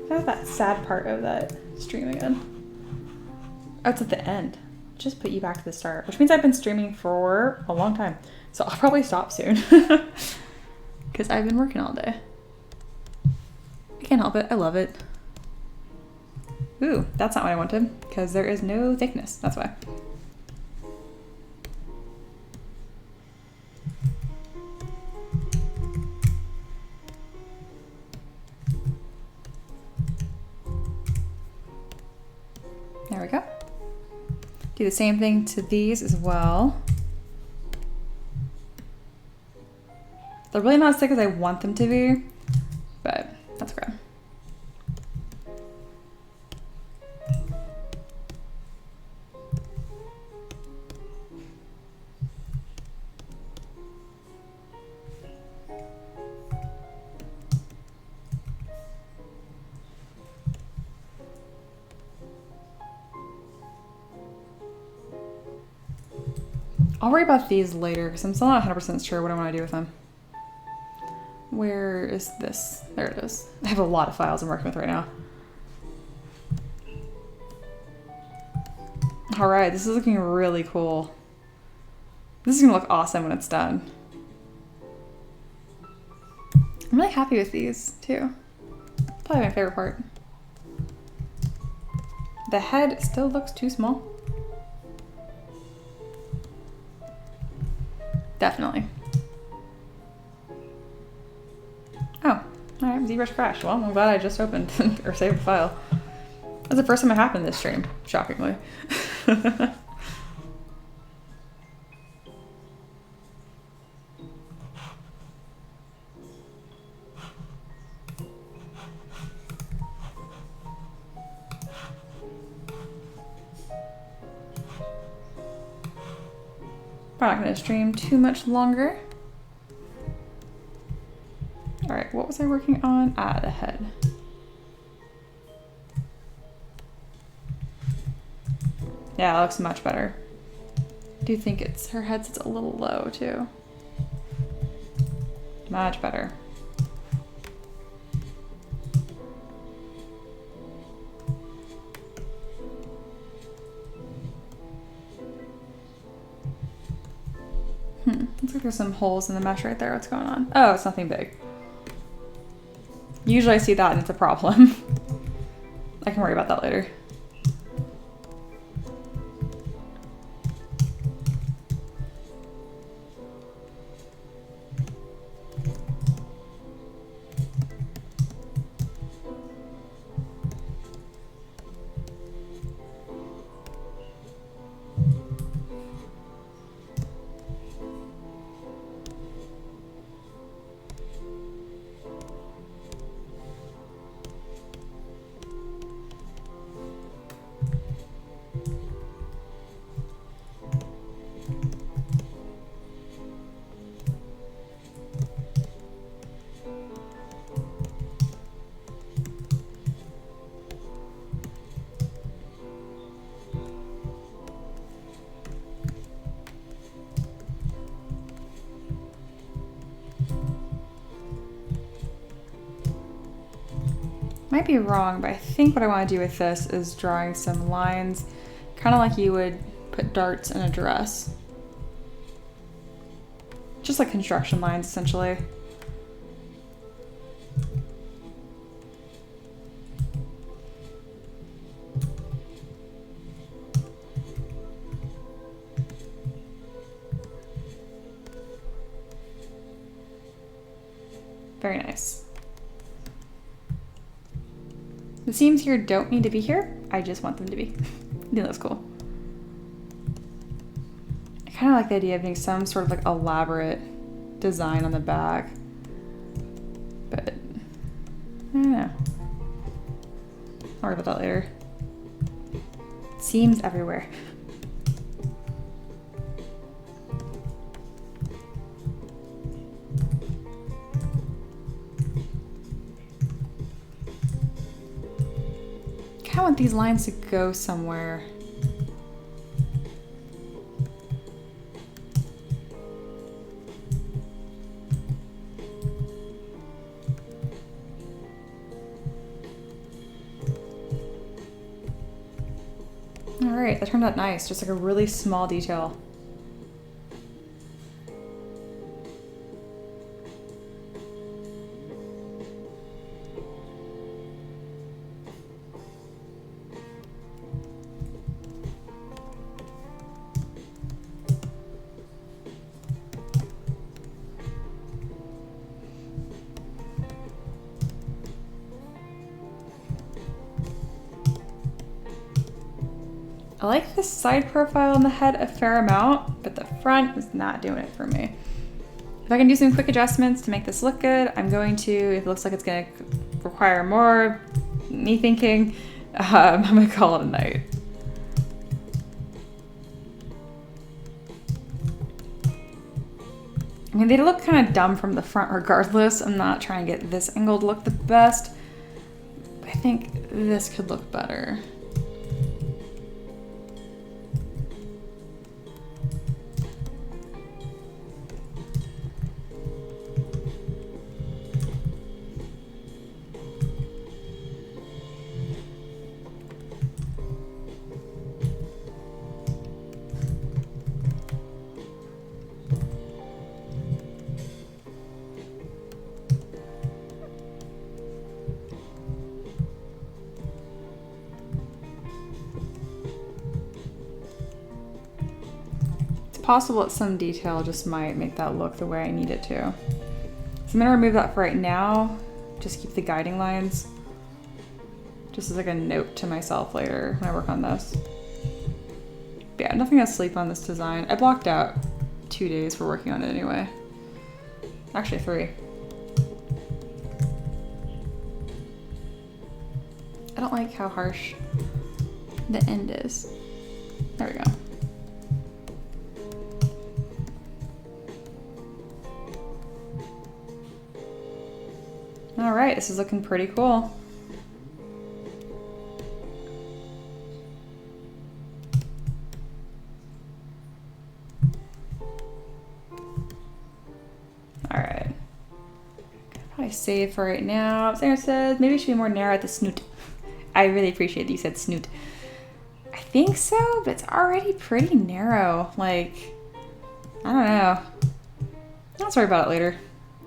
How's that sad part of that stream again? Oh, it's at the end. Just put you back to the start, which means I've been streaming for a long time. So I'll probably stop soon because I've been working all day. I can't help it. I love it. Ooh, that's not what I wanted because there is no thickness. That's why. There we go. Do the same thing to these as well. They're really not as thick as I want them to be, but that's okay. I'll worry about these later because I'm still not 100% sure what I want to do with them. Where is this? There it is. I have a lot of files I'm working with right now. All right, this is looking really cool. This is gonna look awesome when it's done. I'm really happy with these too. Probably my favorite part. The head still looks too small. Definitely. Oh, all right, ZBrush crashed. Well, I'm glad I just opened or saved the file. That's the first time it happened this stream, shockingly. Probably not going to stream too much longer. All right, what was I working on? Ah, the head. Yeah, that looks much better. I do think it's, her head sits a little low too. Much better. there's some holes in the mesh right there. What's going on? Oh, it's nothing big. Usually I see that and it's a problem. I can worry about that later. Might be wrong, but I think what I want to do with this is drawing some lines, kind of like you would put darts in a dress. Just like construction lines, essentially. Very nice. The seams here don't need to be here. I just want them to be. I think that's cool. I kind of like the idea of having some sort of like elaborate design on the back. But, I don't know. I'll worry about that later. Seams everywhere. I want these lines to go somewhere. All right, that turned out nice. Just like a really small detail. I like the side profile on the head a fair amount, but the front is not doing it for me. If I can do some quick adjustments to make this look good, I'm going to. If it looks like it's gonna require more me thinking, I'm gonna call it a night. I mean, they look kind of dumb from the front regardless. I'm not trying to get this angle to look the best. I think this could look better. Possible that some detail just might make that look the way I need it to. So I'm gonna remove that for right now. Just keep the guiding lines. Just as like a note to myself later when I work on this. But yeah, nothing to sleep on this design. I blocked out 2 days for working on it anyway. Actually 3. I don't like how harsh the end is. There we go. All right, this is looking pretty cool. All right. Probably save for right now. Sarah says maybe it should be more narrow at the snoot. I really appreciate that you said snoot. I think so, but it's already pretty narrow. Like, I don't know. I'll sorry about it later.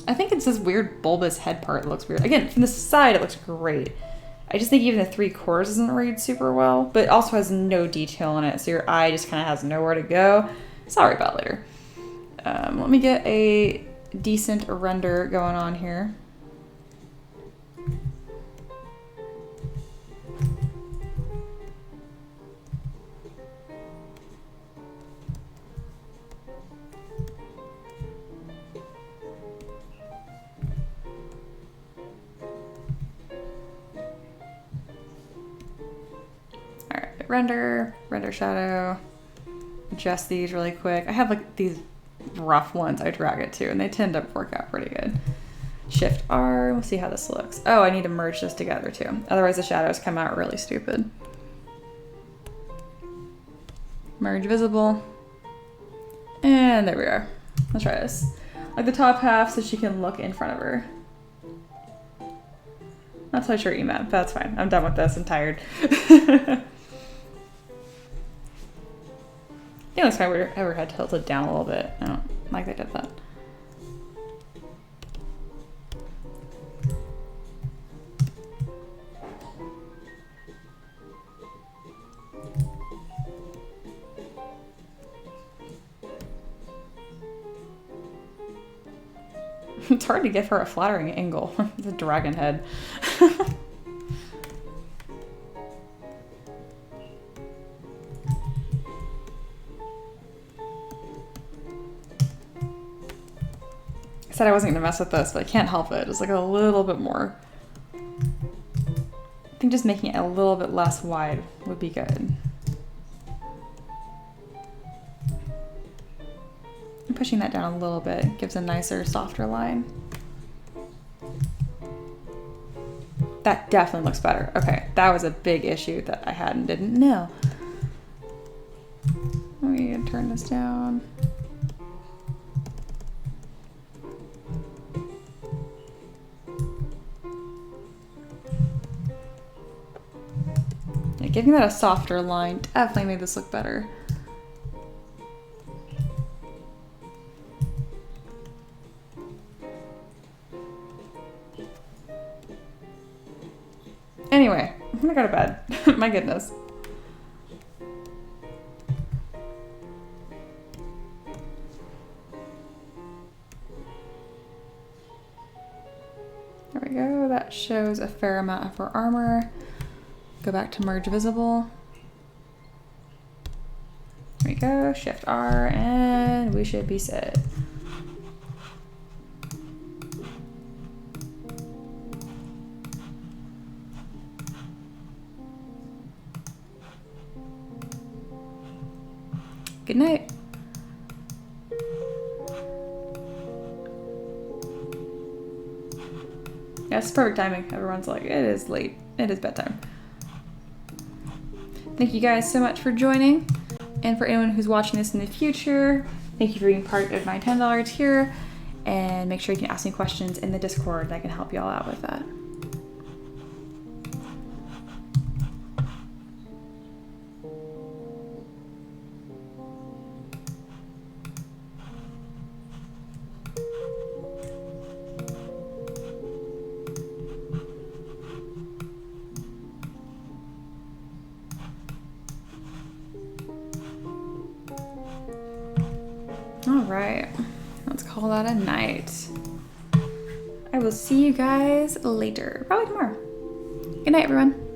I think it's this weird bulbous head part that looks weird. Again, from the side it looks great. I just think even the 3/4 doesn't read super well, but it also has no detail in it, so your eye just kind of has nowhere to go. Sorry about it later. Let me get a decent render going on here. Render shadow, adjust these really quick. I have like these rough ones I drag it to and they tend to work out pretty good. Shift R, we'll see how this looks. Oh, I need to merge this together too. Otherwise the shadows come out really stupid. Merge visible. And there we are. Let's try this. Like the top half so she can look in front of her. Not so sure EMAP, that's fine. I'm done with this, I'm tired. It looks kind of weird. I ever had tilted down a little bit. I don't like they did that. It's hard to give her a flattering angle. It's a dragon head. I said I wasn't gonna mess with this, but I can't help it. Just like a little bit more. I think just making it a little bit less wide would be good. And pushing that down a little bit gives a nicer, softer line. That definitely looks better. Okay, that was a big issue that I had and didn't know. Let me turn this down. Giving that a softer line definitely made this look better. Anyway, I'm gonna go to bed. My goodness. There we go. That shows a fair amount of her armor. Go back to merge visible. There we go, Shift R, and we should be set. Good night. Yeah, it's perfect timing. Everyone's like, it is late. It is bedtime. Thank you guys so much for joining. And for anyone who's watching this in the future, thank you for being part of my $10 tier. And make sure you can ask me questions in the Discord and I can help you all out with that. Alright, let's call that a night. I will see you guys later, probably tomorrow. Good night, everyone.